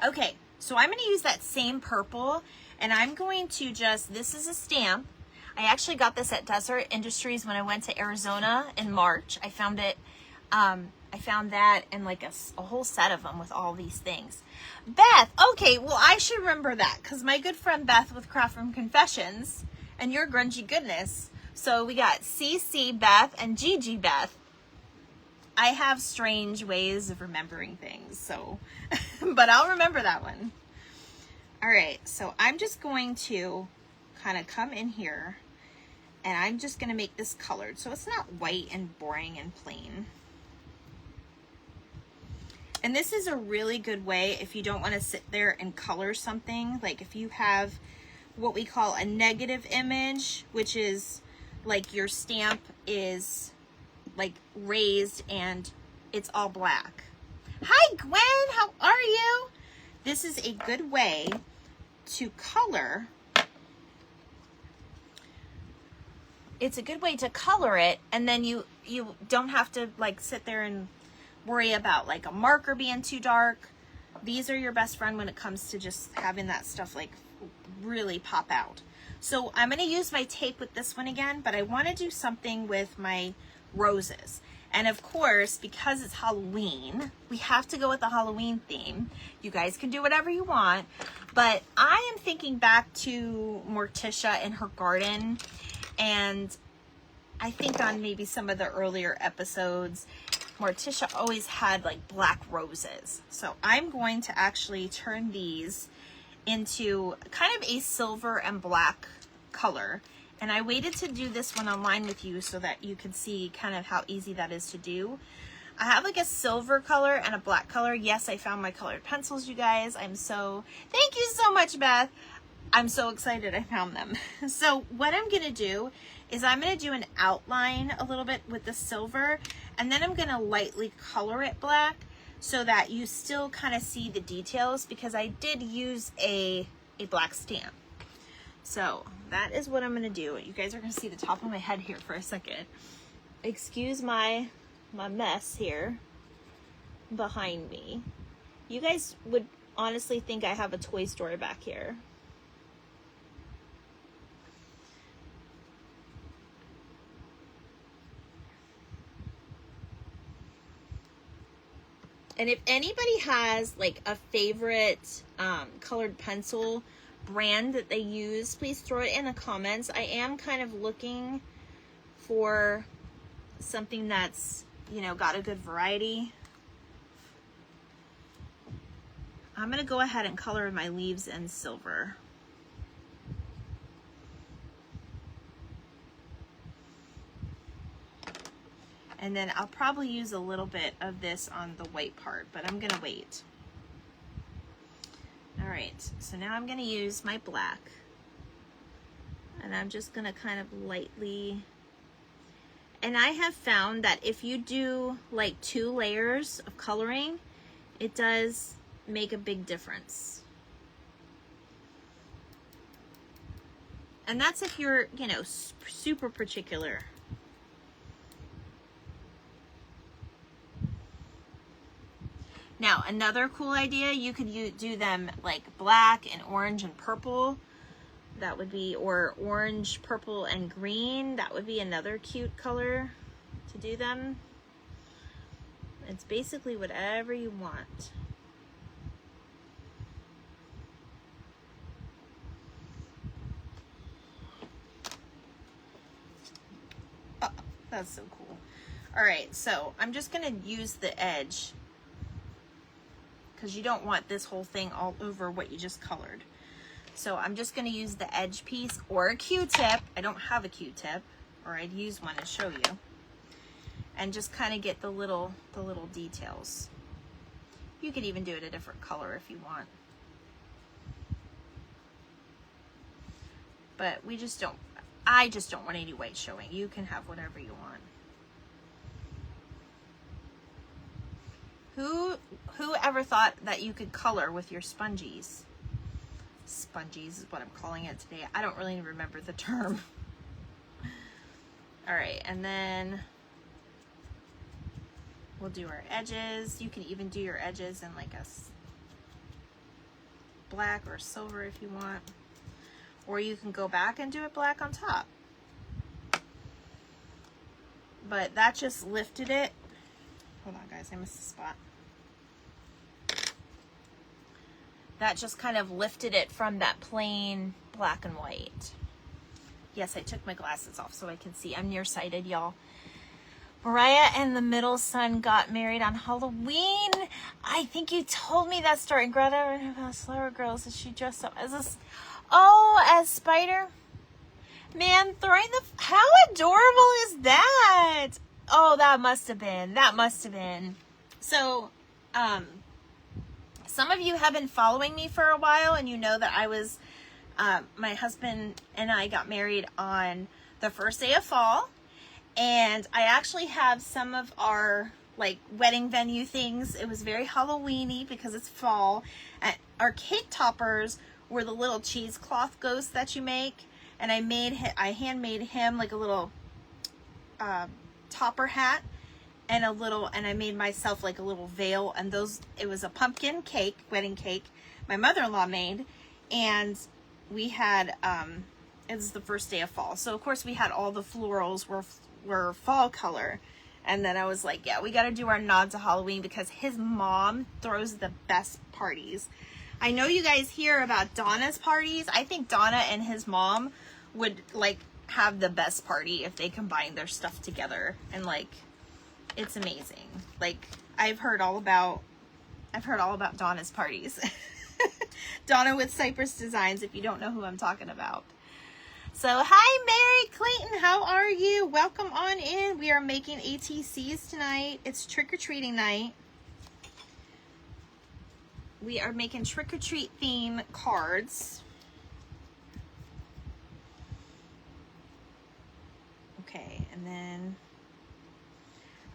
Okay, so I'm gonna use that same purple, and I'm going to this is a stamp. I actually got this at Desert Industries when I went to Arizona in March. I found it, I found that and like a whole set of them with all these things. Beth, okay, well I should remember that because my good friend Beth with Craft Room Confessions and your Grungy Goodness. So we got CC Beth and Gigi Beth. I have strange ways of remembering things, so, but I'll remember that one. All right, so I'm just going to kind of come in here and I'm just going to make this colored so it's not white and boring and plain. And this is a really good way if you don't want to sit there and color something. Like if you have what we call a negative image, which is like your stamp is like raised and it's all black. Hi Gwen, how are you? this is a good way to color. It's a good way to color it, and then you don't have to like sit there and worry about like a marker being too dark. These are your best friend when it comes to just having that stuff like really pop out. So I'm going to use my tape with this one again, but I want to do something with my roses. And of course, because it's Halloween, we have to go with the Halloween theme. You guys can do whatever you want, but I am thinking back to Morticia and her garden, and I think on maybe some of the earlier episodes, Morticia always had like black roses. So I'm going to actually turn these into kind of a silver and black color. And I waited to do this one online with you so that you can see kind of how easy that is to do. I have like a silver color and a black color. Yes, I found my colored pencils, you guys. Thank you so much, Beth. I'm so excited I found them. So what I'm gonna do is I'm gonna do an outline a little bit with the silver, and then I'm gonna lightly color it black so that you still kind of see the details, because I did use a black stamp. So that is what I'm gonna do. You guys are gonna see the top of my head here for a second. Excuse my mess here behind me. You guys would honestly think I have a toy store back here. And if anybody has like a favorite colored pencil brand that they use, please throw it in the comments. I am kind of looking for something that's, you know, got a good variety. I'm gonna go ahead and color my leaves in silver. And then I'll probably use a little bit of this on the white part, but I'm gonna wait. All right, so now I'm gonna use my black, and I'm just gonna kind of lightly, and I have found that if you do like 2 layers of coloring, it does make a big difference. And that's if you're, you know, super particular. Now, another cool idea, you could do them like black and orange and purple. That would be, or orange, purple, and green. That would be another cute color to do them. It's basically whatever you want. Oh, that's so cool. All right, so I'm just gonna use the edge, because you don't want this whole thing all over what you just colored. So I'm just gonna use the edge piece or a Q-tip. I don't have a Q-tip, or I'd use one to show you. And just kind of get the little details. You could even do it a different color if you want. But I just don't want any white showing. You can have whatever you want. Who ever thought that you could color with your spongies? Spongies is what I'm calling it today. I don't really remember the term. All right, and then we'll do our edges. You can even do your edges in like a black or silver if you want. Or you can go back and do it black on top. But that just lifted it. Hold on, guys, I missed a spot. That just kind of lifted it from that plain black and white. Yes, I took my glasses off so I can see. I'm nearsighted, y'all. Mariah and the middle son got married on Halloween. I think you told me that story. Greta and Flower Girls, is she dressed up as a... Oh, as Spider? Man, throwing the... How adorable is that? Oh, that must have been. So, some of you have been following me for a while, and you know that I was, my husband and I got married on the first day of fall, and I actually have some of our like wedding venue things. It was very Halloween-y because it's fall. our cake toppers were the little cheesecloth ghosts that you make. And I handmade him like a little topper hat and I made myself like a little veil, and it was a pumpkin cake, wedding cake, my mother-in-law made, and we had, it was the first day of fall. So of course we had all the florals were fall color. And then I was like, yeah, we got to do our nod to Halloween because his mom throws the best parties. I know you guys hear about Donna's parties. I think Donna and his mom would like have the best party if they combined their stuff together, and like it's amazing. Like I've heard all about Donna's parties. Donna with Cypress Designs, if you don't know who I'm talking about. So hi Mary Clayton, how are you? Welcome on in. We are making ATCs tonight. It's trick-or-treating night. We are making trick-or-treat theme cards. Okay, and then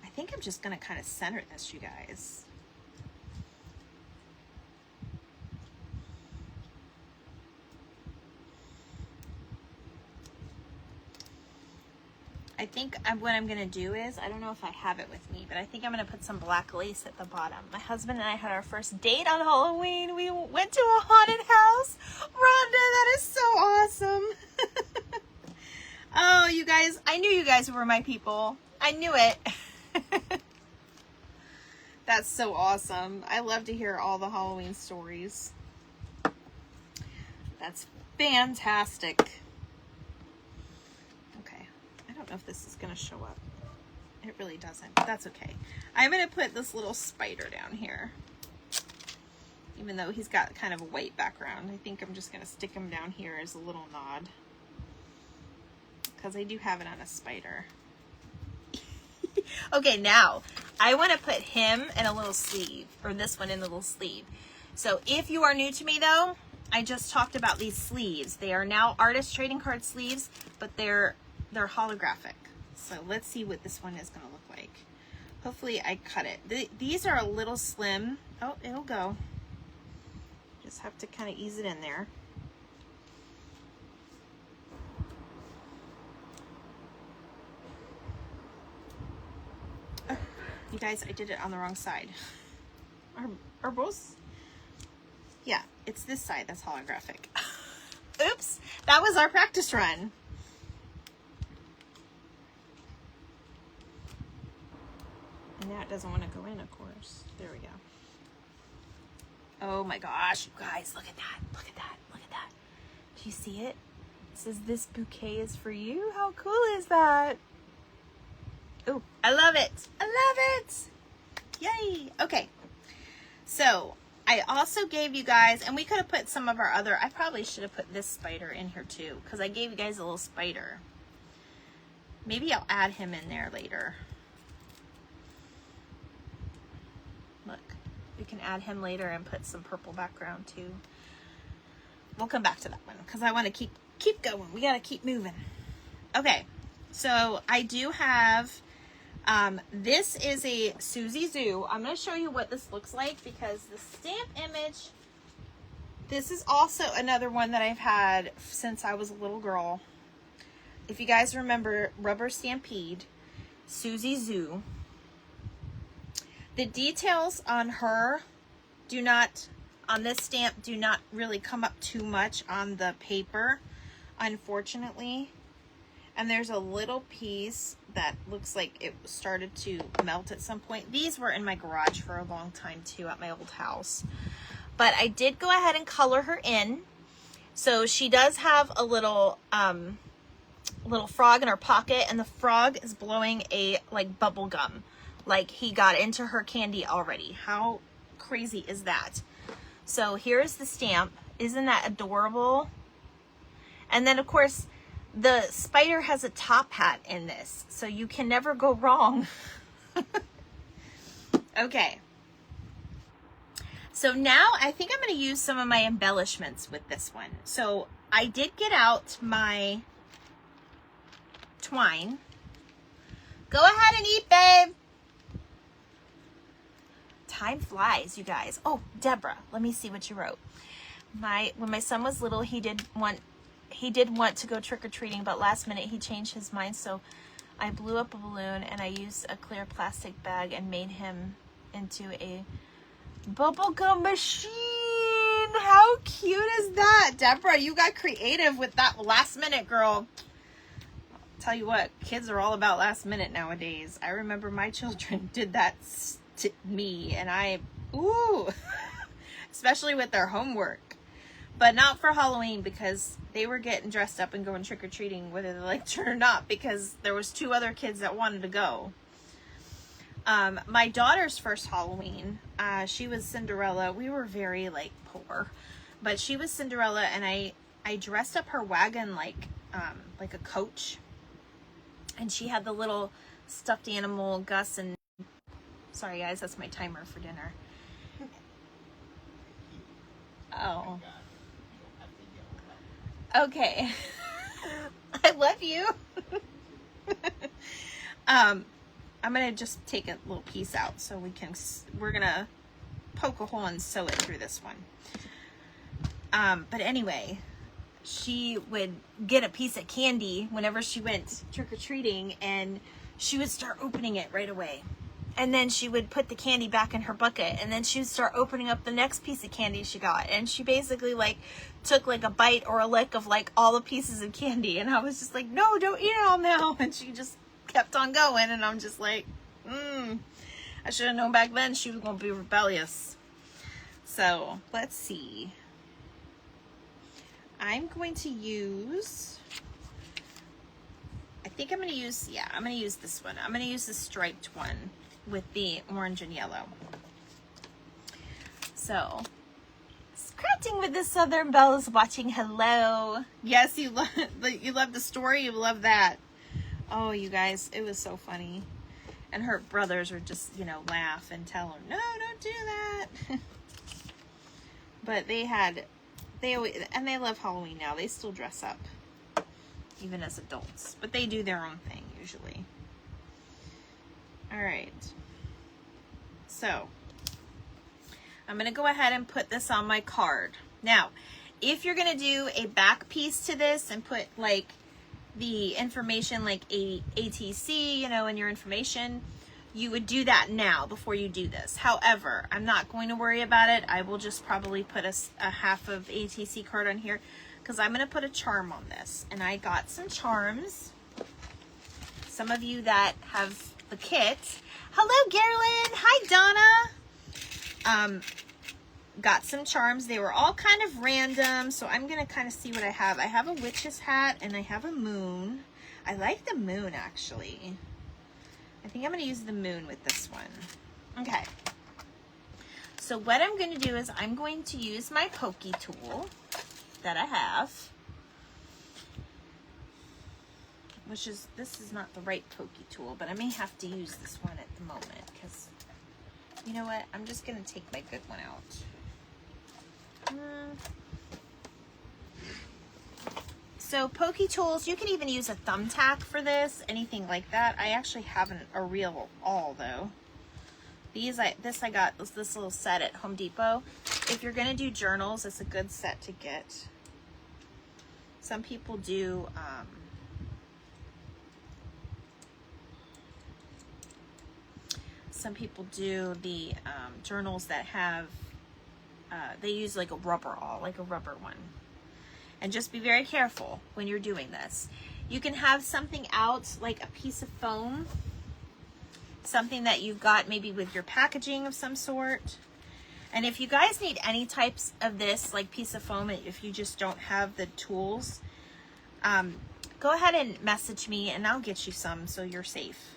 I think I'm just gonna kind of center this, you guys. I think what I'm gonna do is, I don't know if I have it with me, but I think I'm gonna put some black lace at the bottom. My husband and I had our first date on Halloween. We went to a haunted house. Rhonda, that is so awesome. Oh, you guys, I knew you guys were my people. I knew it. That's so awesome. I love to hear all the Halloween stories. That's fantastic. Okay, I don't know if this is going to show up. It really doesn't, but that's okay. I'm going to put this little spider down here. Even though he's got kind of a white background, I think I'm just going to stick him down here as a little nod. Because I do have it on a spider. Okay, now I want to put him in a little sleeve, or this one in the little sleeve. So if you are new to me though, I just talked about these sleeves. They are now artist trading card sleeves, but they're holographic. So let's see what this one is going to look like. Hopefully I cut it. These are a little slim. Oh, it'll go. Just have to kind of ease it in there. You guys, I did it on the wrong side. Are both? Yeah, it's this side that's holographic. Oops, that was our practice run. And now it doesn't want to go in, of course. There we go. Oh my gosh, you guys, look at that. Look at that. Look at that. Do you see it? It says, "This bouquet is for you." How cool is that? Oh, I love it. I love it. Yay. Okay. So I also gave you guys, and we could have put some of our other, I probably should have put this spider in here too, because I gave you guys a little spider. Maybe I'll add him in there later. Look, we can add him later and put some purple background too. We'll come back to that one because I want to keep going. We got to keep moving. Okay. So I do have, this is a Susie Zoo. I'm going to show you what this looks like because the stamp image, this is also another one that I've had since I was a little girl. If you guys remember Rubber Stampede, Susie Zoo. The details on her on this stamp do not really come up too much on the paper, unfortunately. And there's a little piece that looks like it started to melt at some point. These were in my garage for a long time too at my old house. But I did go ahead and color her in. So she does have a little frog in her pocket, and the frog is blowing a like bubble gum. Like he got into her candy already. How crazy is that? So here's the stamp. Isn't that adorable? And then of course, the spider has a top hat in this, so you can never go wrong. Okay. So now I think I'm going to use some of my embellishments with this one. So I did get out my twine. Go ahead and eat, babe. time flies, you guys. Oh, Deborah, let me see what you wrote. When my son was little, he did want to go trick-or-treating, but last minute he changed his mind, so I blew up a balloon and I used a clear plastic bag and made him into a bubblegum machine. How cute is that? Deborah, you got creative with that last minute, girl. I'll tell you what, kids are all about last minute nowadays. I remember my children did that to me, and ooh, especially with their homework. But not for Halloween, because they were getting dressed up and going trick-or-treating whether they liked it or not, because there was 2 other kids that wanted to go. My daughter's first Halloween, she was Cinderella. We were very poor, but she was Cinderella, and I dressed up her wagon like a coach, and she had the little stuffed animal Gus, and sorry guys, that's my timer for dinner. Oh. Okay. I love you. I'm going to just take a little piece out so we're going to poke a hole and sew it through this one. But anyway, she would get a piece of candy whenever she went trick-or-treating, and she would start opening it right away. And then she would put the candy back in her bucket, and then she would start opening up the next piece of candy she got. And she basically took a bite or a lick of all the pieces of candy. And I was just like, no, don't eat it all now. And she just kept on going. And I'm just like, I should have known back then she was going to be rebellious. So let's see. I'm going to use, I'm going to use this one. I'm going to use the striped one with the orange and yellow. So, scratching with the Southern Belles watching. Hello. Yes, you love the story. You love that. Oh, you guys, it was so funny. And her brothers are just, laugh and tell her, no, don't do that. But they love Halloween now. They still dress up, even as adults. But they do their own thing, usually. All right. So, I'm going to go ahead and put this on my card. Now, if you're going to do a back piece to this and put the information ATC, in your information, you would do that now before you do this. However, I'm not going to worry about it. I will just probably put a half of ATC card on here, because I'm going to put a charm on this. And I got some charms. Some of you that have the kit. Hello, Gerlin. Hi, Donna. Got some charms. They were all kind of random, so I'm going to kind of see what I have. I have a witch's hat, and I have a moon. I like the moon, actually. I think I'm going to use the moon with this one. Okay. So what I'm going to do is I'm going to use my pokey tool that I have. This is not the right pokey tool, but I may have to use this one at the moment, because you know what? I'm just going to take my good one out. So pokey tools, you can even use a thumbtack for this, anything like that. I actually have a real awl though. I got this little set at Home Depot. If you're going to do journals, it's a good set to get. Some people do the journals that have, they use a rubber awl, a rubber one. And just be very careful when you're doing this. You can have something out, like a piece of foam, something that you've got maybe with your packaging of some sort. And if you guys need any types of this, piece of foam, if you just don't have the tools, go ahead and message me and I'll get you some so you're safe.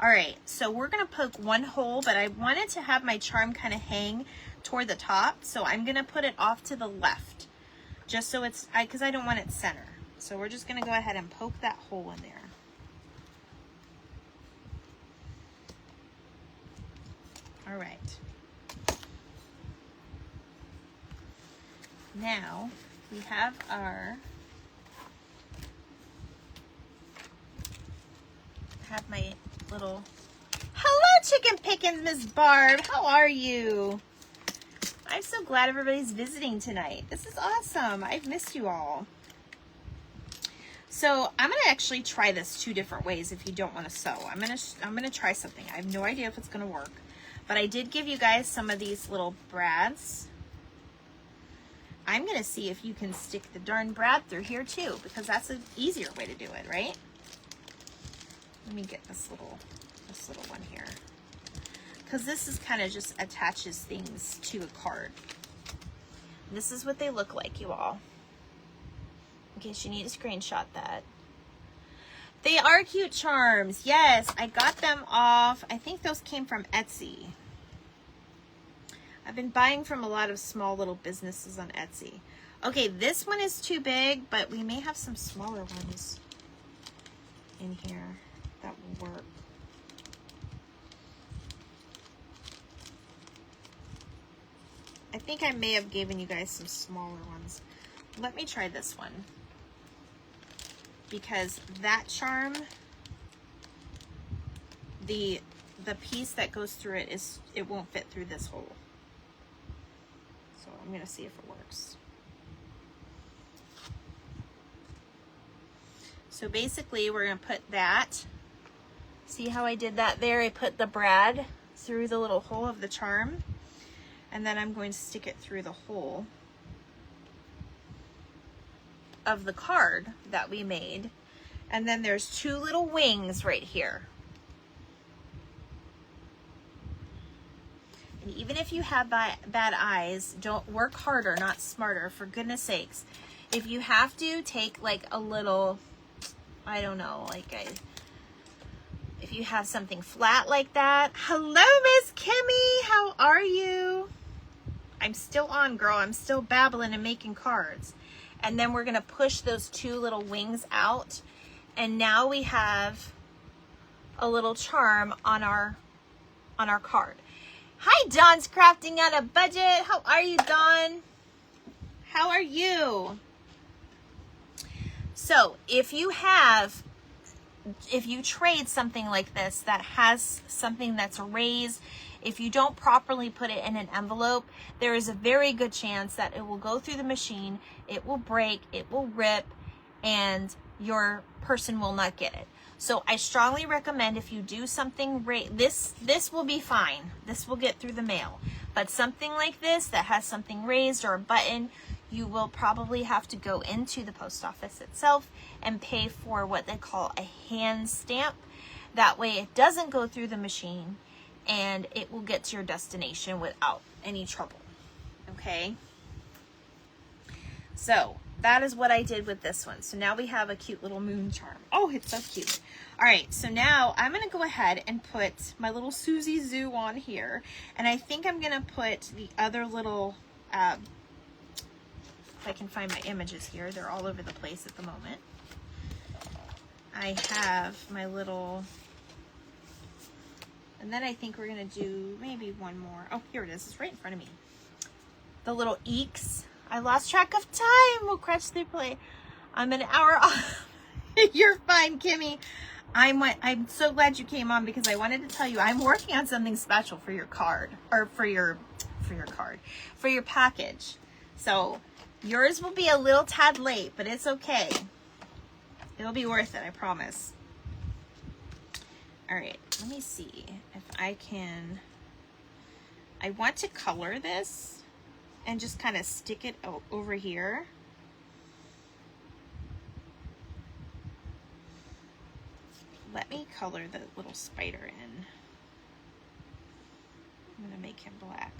All right, so we're gonna poke one hole, but I wanted to have my charm kind of hang toward the top, so I'm gonna put it off to the left, just so it's, because I don't want it center. So we're just gonna go ahead and poke that hole in there. All right. Now we have our, my little, hello chicken pickings, Miss Barb. How are you? I'm so glad everybody's visiting tonight. This is awesome. I've missed you all. So I'm gonna actually try this 2 different ways if you don't want to sew. I'm gonna try something. I have no idea if it's gonna work, but I did give you guys some of these little brads. I'm gonna see if you can stick the darn brad through here too, because that's an easier way to do it, right? Let me get this little one here, because this is kind of just attaches things to a card. This is what they look like, you all. In case you need to screenshot that. They are cute charms. Yes, I got them off. I think those came from Etsy. I've been buying from a lot of small little businesses on Etsy. Okay, this one is too big, but we may have some smaller ones in here that will work. I think I may have given you guys some smaller ones. Let me try this one, because that charm, the piece that goes through it it won't fit through this hole. So I'm gonna see if it works. So basically we're gonna put that, see how I did that there? I put the brad through the little hole of the charm, and then I'm going to stick it through the hole of the card that we made. And then there's 2 little wings right here. And even if you have bad eyes, don't work harder, not smarter, for goodness sakes. If you have to, take like a little, I don't know, if you have something flat like that. Hello, Miss Kimmy, how are you? I'm still on, girl. I'm still babbling and making cards. And then we're gonna push those 2 little wings out. And now we have a little charm on our card. Hi, Dawn's Crafting on a Budget. How are you, Dawn? How are you? So if you trade something like this that has something that's raised, if you don't properly put it in an envelope, there is a very good chance that it will go through the machine, it will break, it will rip, and your person will not get it. So I strongly recommend, if you do something, this will be fine. This will get through the mail. But something like this that has something raised or a button, you will probably have to go into the post office itself and pay for what they call a hand stamp. That way it doesn't go through the machine, and it will get to your destination without any trouble. Okay? So that is what I did with this one. So now we have a cute little moon charm. Oh, it's so cute. All right, so now I'm gonna go ahead and put my little Susie Zoo on here. And I think I'm gonna put the other little, if I can find my images here, they're all over the place at the moment. I have my little, and then I think we're gonna do maybe one more. Oh, here it is, it's right in front of me. The little eeks. I lost track of time. We'll crash through play. I'm an hour off. You're fine, Kimmy. I'm so glad you came on, because I wanted to tell you I'm working on something special for your card, or for your package. So yours will be a little tad late, but it's okay. It'll be worth it, I promise. All right, let me see if I can. I want to color this and just kind of stick it over here. Let me color the little spider in. I'm gonna make him black.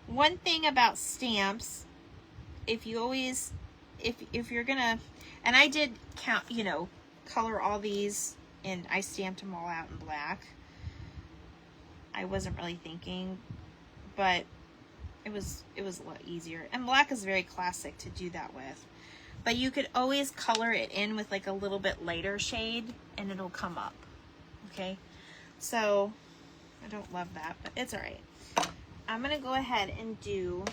One thing about stamps, if you always, if you're gonna, and I did count, color all these, and I stamped them all out in black. I wasn't really thinking, but it was a lot easier. And black is very classic to do that with. But you could always color it in with like a little bit lighter shade, and it'll come up. Okay? So, I don't love that, but it's all right. I'm going to go ahead and do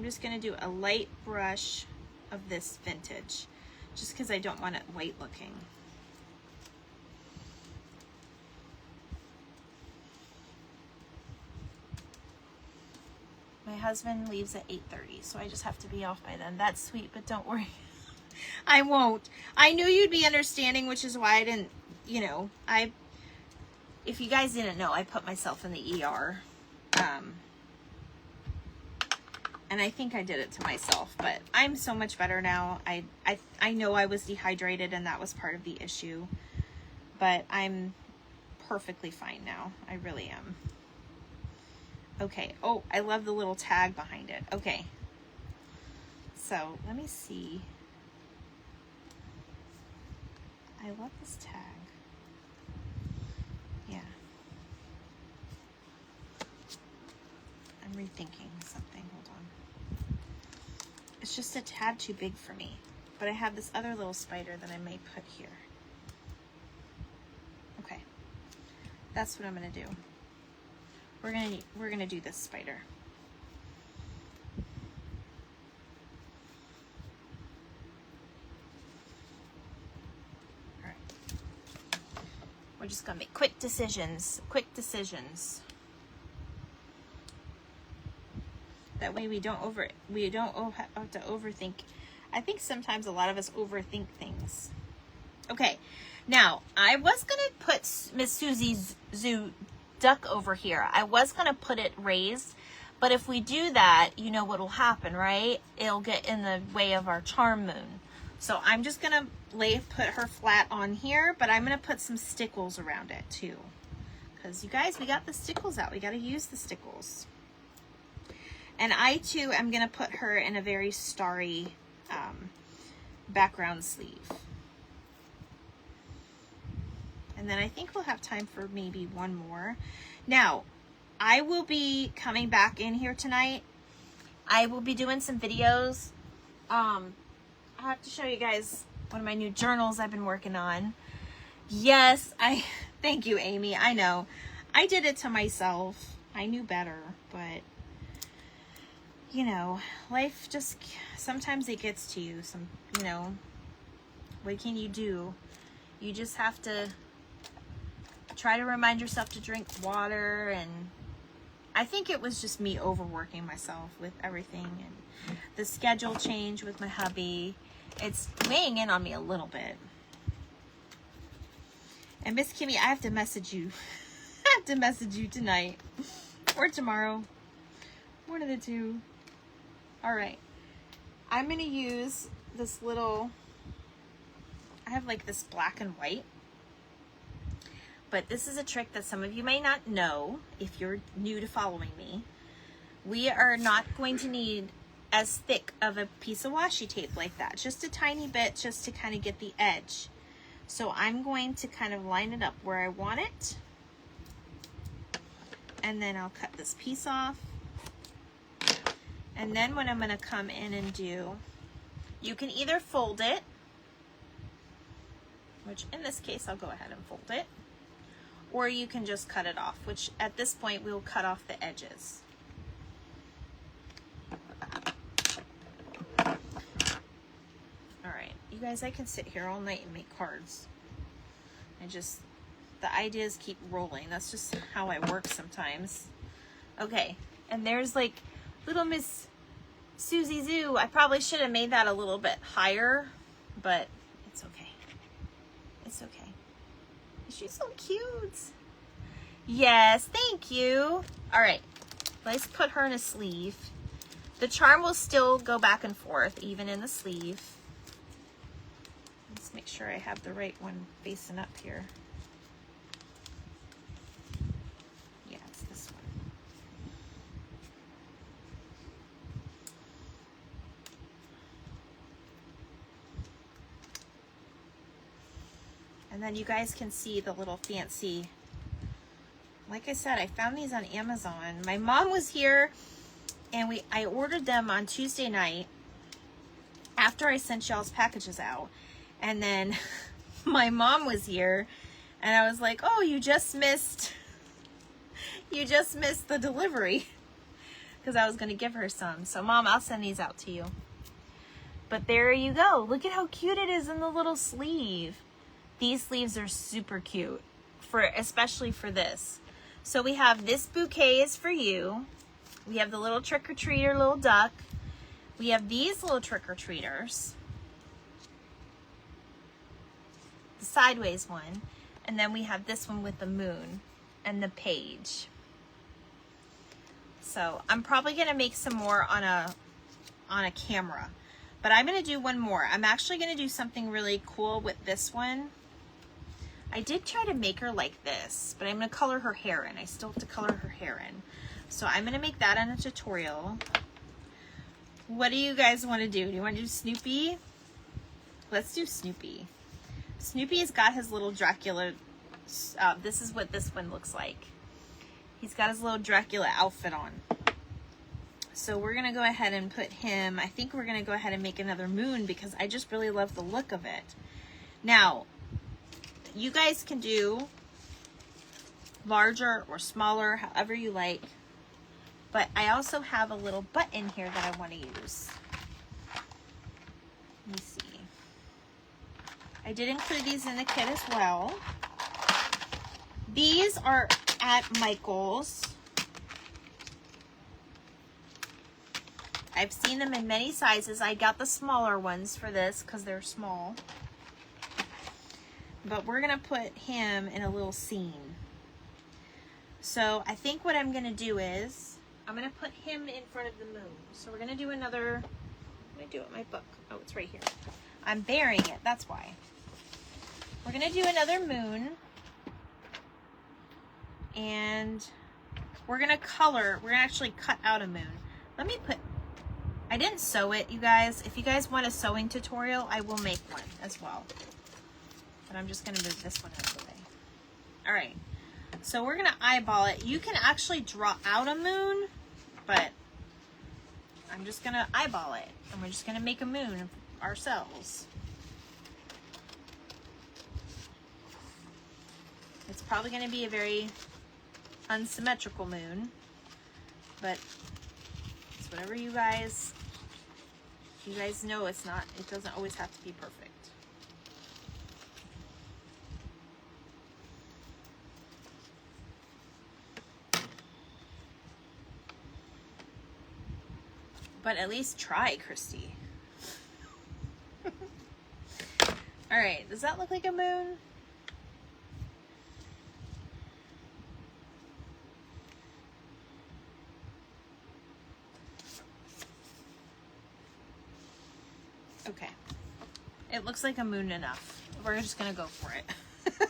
I'm just going to do a light brush of this vintage, just because I don't want it white looking. My husband leaves at 8:30, so I just have to be off by then. That's sweet, but don't worry. I won't. I knew you'd be understanding, which is why I didn't, you know, if you guys didn't know, I put myself in the ER. And I think I did it to myself, but I'm so much better now. I know I was dehydrated and that was part of the issue, but I'm perfectly fine now. I really am. Okay. Oh, I love the little tag behind it. Okay. So let me see. I love this tag. Yeah. I'm rethinking something. Hold on. It's just a tad too big for me, but I have this other little spider that I may put here. Okay. That's what I'm going to do. We're gonna do this spider. All right. We're just gonna make quick decisions. Quick decisions. That way we don't have to overthink. I think sometimes a lot of us overthink things. Okay. Now I was gonna put Miss Susie's Zoo duck over here. I was going to put it raised, but if we do that, you know what will happen, right? It'll get in the way of our charm moon. So I'm just going to put her flat on here, but I'm going to put some stickles around it too. Because you guys, we got the stickles out. We got to use the stickles. And I too am going to put her in a very starry background sleeve. And then I think we'll have time for maybe one more. Now, I will be coming back in here tonight. I will be doing some videos. I have to show you guys one of my new journals I've been working on. Yes, thank you, Amy. I know. I did it to myself. I knew better, but you know, life just, sometimes it gets to you. You know, what can you do? You just have to try to remind yourself to drink water, and I think it was just me overworking myself with everything, and the schedule change with my hubby. It's weighing in on me a little bit. And Miss Kimmy, I have to message you. I have to message you tonight or tomorrow. One of the two. All right. I'm going to use this little, I have like this black and white. But this is a trick that some of you may not know if you're new to following me. We are not going to need as thick of a piece of washi tape like that. Just a tiny bit, just to kind of get the edge. So I'm going to kind of line it up where I want it. And then I'll cut this piece off. And then what I'm going to come in and do, you can either fold it, which in this case I'll go ahead and fold it. Or you can just cut it off, which at this point we'll cut off the edges. All right, you guys, I can sit here all night and make cards. The ideas keep rolling. That's just how I work sometimes. Okay, and there's like little Miss Susie Zoo. I probably should have made that a little bit higher, but it's okay. It's okay. She's so cute. Yes, thank you. All right, let's put her in a sleeve. The charm will still go back and forth, even in the sleeve. Let's make sure I have the right one facing up here. Yeah, it's this one. And then you guys can see the little fancy, like I said, I found these on Amazon. My mom was here and I ordered them on Tuesday night after I sent y'all's packages out. And then my mom was here and I was like, oh, you just missed the delivery. because I was going to give her some. So Mom, I'll send these out to you. But there you go. Look at how cute it is in the little sleeve. These sleeves are super cute, especially for this. So we have this bouquet is for you. We have the little trick-or-treater, little duck. We have these little trick-or-treaters. The sideways one. And then we have this one with the moon and the page. So I'm probably going to make some more on a camera. But I'm going to do one more. I'm actually going to do something really cool with this one. I did try to make her like this, but I'm going to color her hair in. I still have to color her hair in. So I'm going to make that in a tutorial. What do you guys want to do? Do you want to do Snoopy? Let's do Snoopy. Snoopy's got his little Dracula. This is what this one looks like. He's got his little Dracula outfit on. So we're going to go ahead and put him, I think we're going to go ahead and make another moon because I just really love the look of it. Now, you guys can do larger or smaller, however you like. But I also have a little button here that I want to use. Let me see. I did include these in the kit as well. These are at Michael's. I've seen them in many sizes. I got the smaller ones for this because they're small. But we're going to put him in a little scene. So I think what I'm going to do is, I'm going to put him in front of the moon. So we're going to do another, what did I do with my book? Oh, it's right here. I'm burying it, that's why. We're going to do another moon. And we're going to color, we're going to actually cut out a moon. Let me put, I didn't sew it, you guys. If you guys want a sewing tutorial, I will make one as well. But I'm just going to move this one out of the way. All right. So we're going to eyeball it. You can actually draw out a moon, but I'm just going to eyeball it. And we're just going to make a moon ourselves. It's probably going to be a very unsymmetrical moon, but it's whatever you guys know. It doesn't always have to be perfect. But at least try, Christy. All right, does that look like a moon? Okay, it looks like a moon enough. We're just gonna go for it.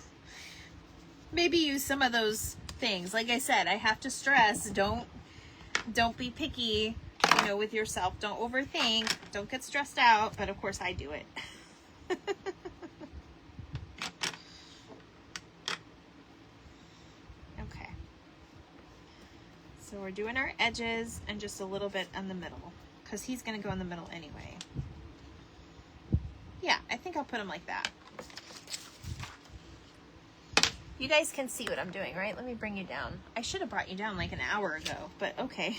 Maybe use some of those things. Like I said, I have to stress, don't be picky, you know, with yourself. Don't overthink, don't get stressed out, but of course I do it. Okay. So we're doing our edges and just a little bit in the middle, because he's gonna go in the middle anyway. Yeah, I think I'll put him like that. You guys can see what I'm doing, right? Let me bring you down. I should have brought you down like an hour ago, but okay.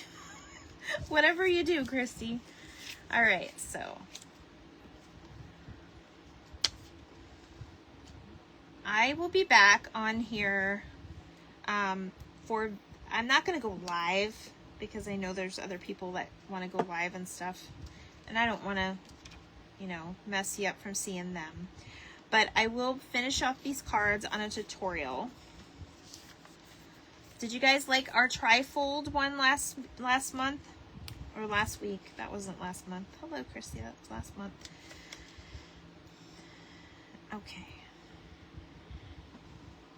Whatever you do, Christy. All right, so. I will be back on here I'm not going to go live because I know there's other people that want to go live and stuff. And I don't want to, you know, mess you up from seeing them. But I will finish off these cards on a tutorial. Did you guys like our trifold one last month? Or last week? That wasn't last month. Hello, Christy. That was last month. Okay.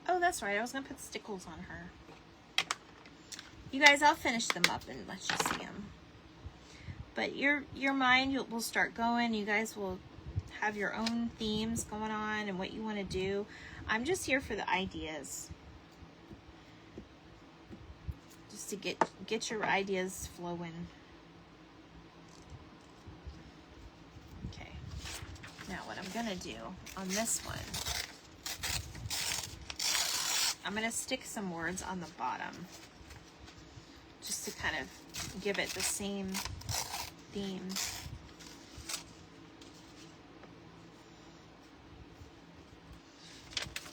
Oh, that's right. I was going to put stickles on her. You guys, I'll finish them up and let you see them. But your mind will start going. You guys will have your own themes going on and what you want to do. I'm just here for the ideas. Just to get your ideas flowing. Okay. Now what I'm going to do on this one, I'm going to stick some words on the bottom just to kind of give it the same theme.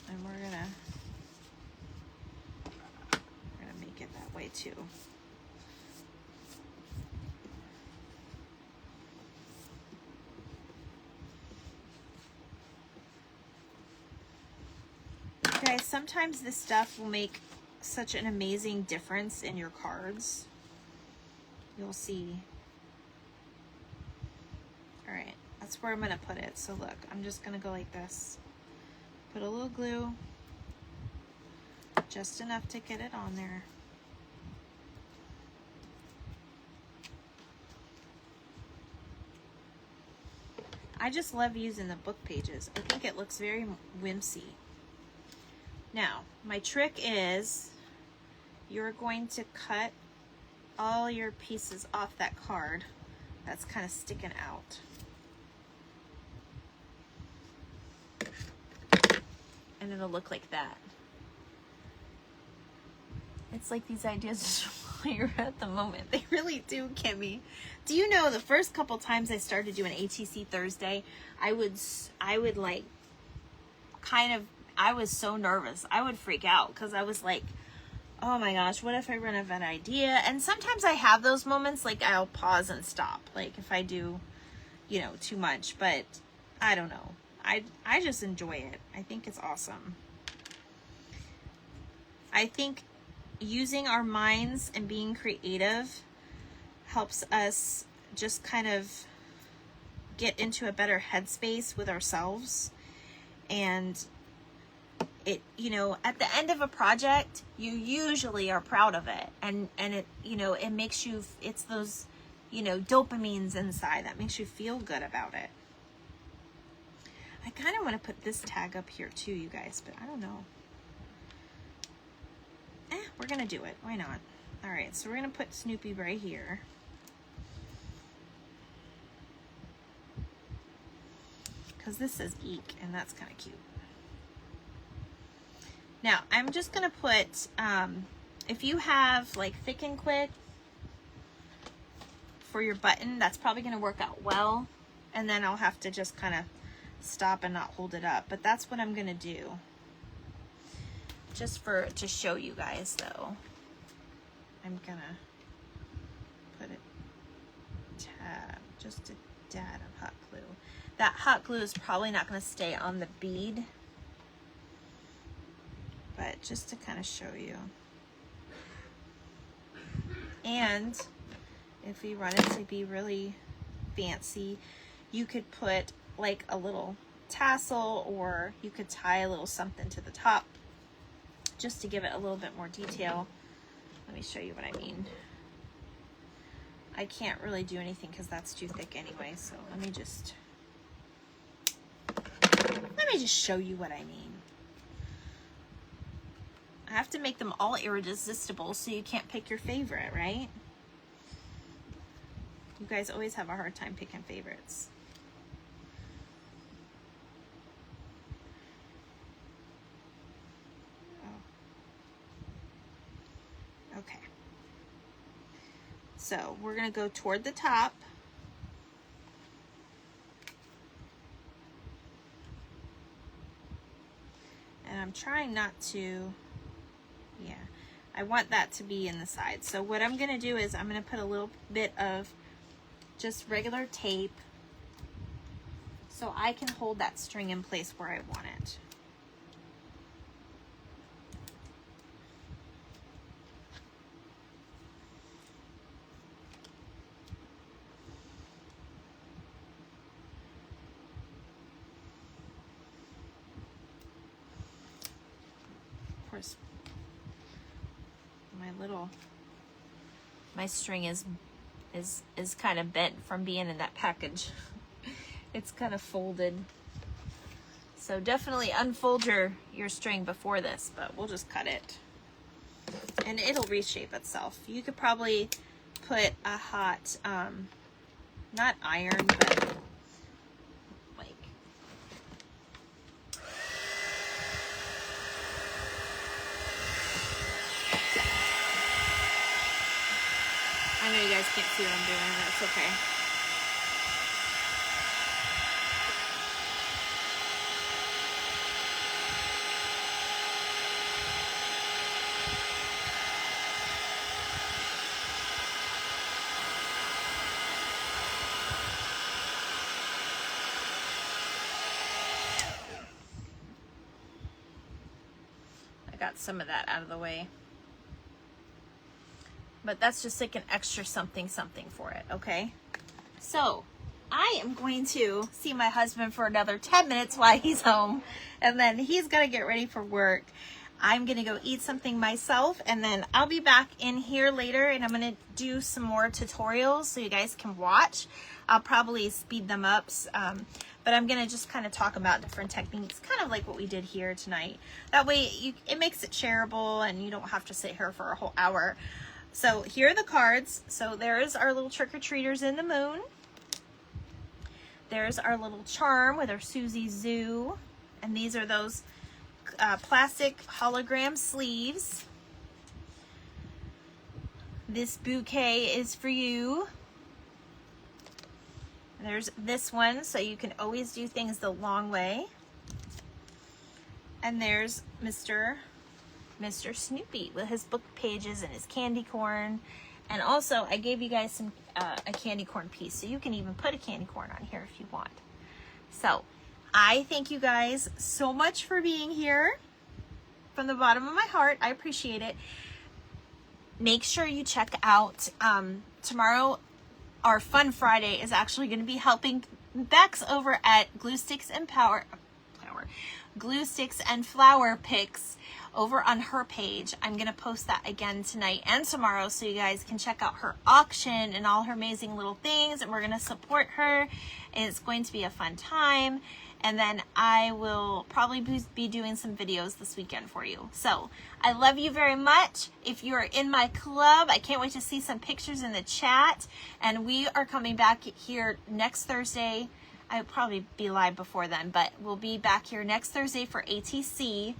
And we're gonna make it that way too. Guys, sometimes this stuff will make such an amazing difference in your cards. You'll see. All right, that's where I'm gonna put it. So look, I'm just gonna go like this. Put a little glue, just enough to get it on there. I just love using the book pages. I think it looks very whimsy. Now, my trick is you're going to cut all your pieces off that card that's kind of sticking out. And it'll look like that. It's like these ideas just fire at the moment. They really do, Kimmy. Do you know the first couple times I started doing ATC Thursday, I would like kind of, I was so nervous. I would freak out because I was like, oh my gosh, what if I run out of an idea? And sometimes I have those moments, like I'll pause and stop, like if I do, you know, too much, but I don't know. I just enjoy it. I think it's awesome. I think using our minds and being creative helps us just kind of get into a better headspace with ourselves. And it, you know, at the end of a project, you usually are proud of it. And it, you know, it makes you, it's those, you know, dopamines inside that makes you feel good about it. I kind of want to put this tag up here too, you guys, but I don't know. We're going to do it. Why not? All right, so we're going to put Snoopy right here. Because this says eek, and that's kind of cute. Now, I'm just going to put, if you have like Thick and Quick for your button, that's probably going to work out well. And then I'll have to just kind of stop and not hold it up. But that's what I'm going to do. Just to show you guys, though, I'm going to put a tab, just a dab of hot glue. That hot glue is probably not going to stay on the bead. But just to kind of show you. And if we want it to be really fancy, you could put like a little tassel, or you could tie a little something to the top just to give it a little bit more detail. Let me show you what I mean. I can't really do anything because that's too thick anyway, so let me just show you what I mean. I have to make them all irresistible so you can't pick your favorite, right? You guys always have a hard time picking favorites. Oh. Okay. So we're going to go toward the top. And I'm trying not to, yeah, I want that to be in the side. So what I'm going to do is I'm going to put a little bit of just regular tape so I can hold that string in place where I want it. Of course, my string is kind of bent from being in that package. It's kind of folded. So definitely unfold your string before this, but we'll just cut it. And it'll reshape itself. You could probably put a hot, not iron, but like, I know you guys guys can't see what I'm doing. That's okay. Got some of that out of the way, but that's just like an extra something for it. Okay, so I am going to see my husband for another 10 minutes while he's home, and then he's gonna get ready for work. I'm gonna go eat something myself, and then I'll be back in here later, and I'm gonna do some more tutorials so you guys can watch. I'll probably speed them up, but I'm gonna just kind of talk about different techniques, kind of like what we did here tonight. That way it makes it shareable and you don't have to sit here for a whole hour. So here are the cards. So there's our little trick-or-treaters in the moon. There's our little charm with our Susie Zoo. And these are those plastic hologram sleeves. This bouquet is for you. There's this one, so you can always do things the long way. And there's Mr. Snoopy with his book pages and his candy corn. And also, I gave you guys some a candy corn piece, so you can even put a candy corn on here if you want. So, I thank you guys so much for being here. From the bottom of my heart, I appreciate it. Make sure you check out tomorrow. Our Fun Friday is actually going to be helping Bex over at Glue Sticks and Flower Picks over on her page. I'm going to post that again tonight and tomorrow so you guys can check out her auction and all her amazing little things, and we're going to support her, and it's going to be a fun time. And then I will probably be doing some videos this weekend for you. So I love you very much. If you are in my club, I can't wait to see some pictures in the chat. And we are coming back here next Thursday. I'll probably be live before then, but we'll be back here next Thursday for ATC.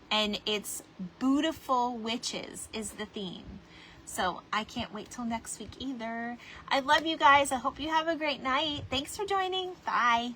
And it's Beautiful Witches is the theme. So I can't wait till next week either. I love you guys. I hope you have a great night. Thanks for joining. Bye.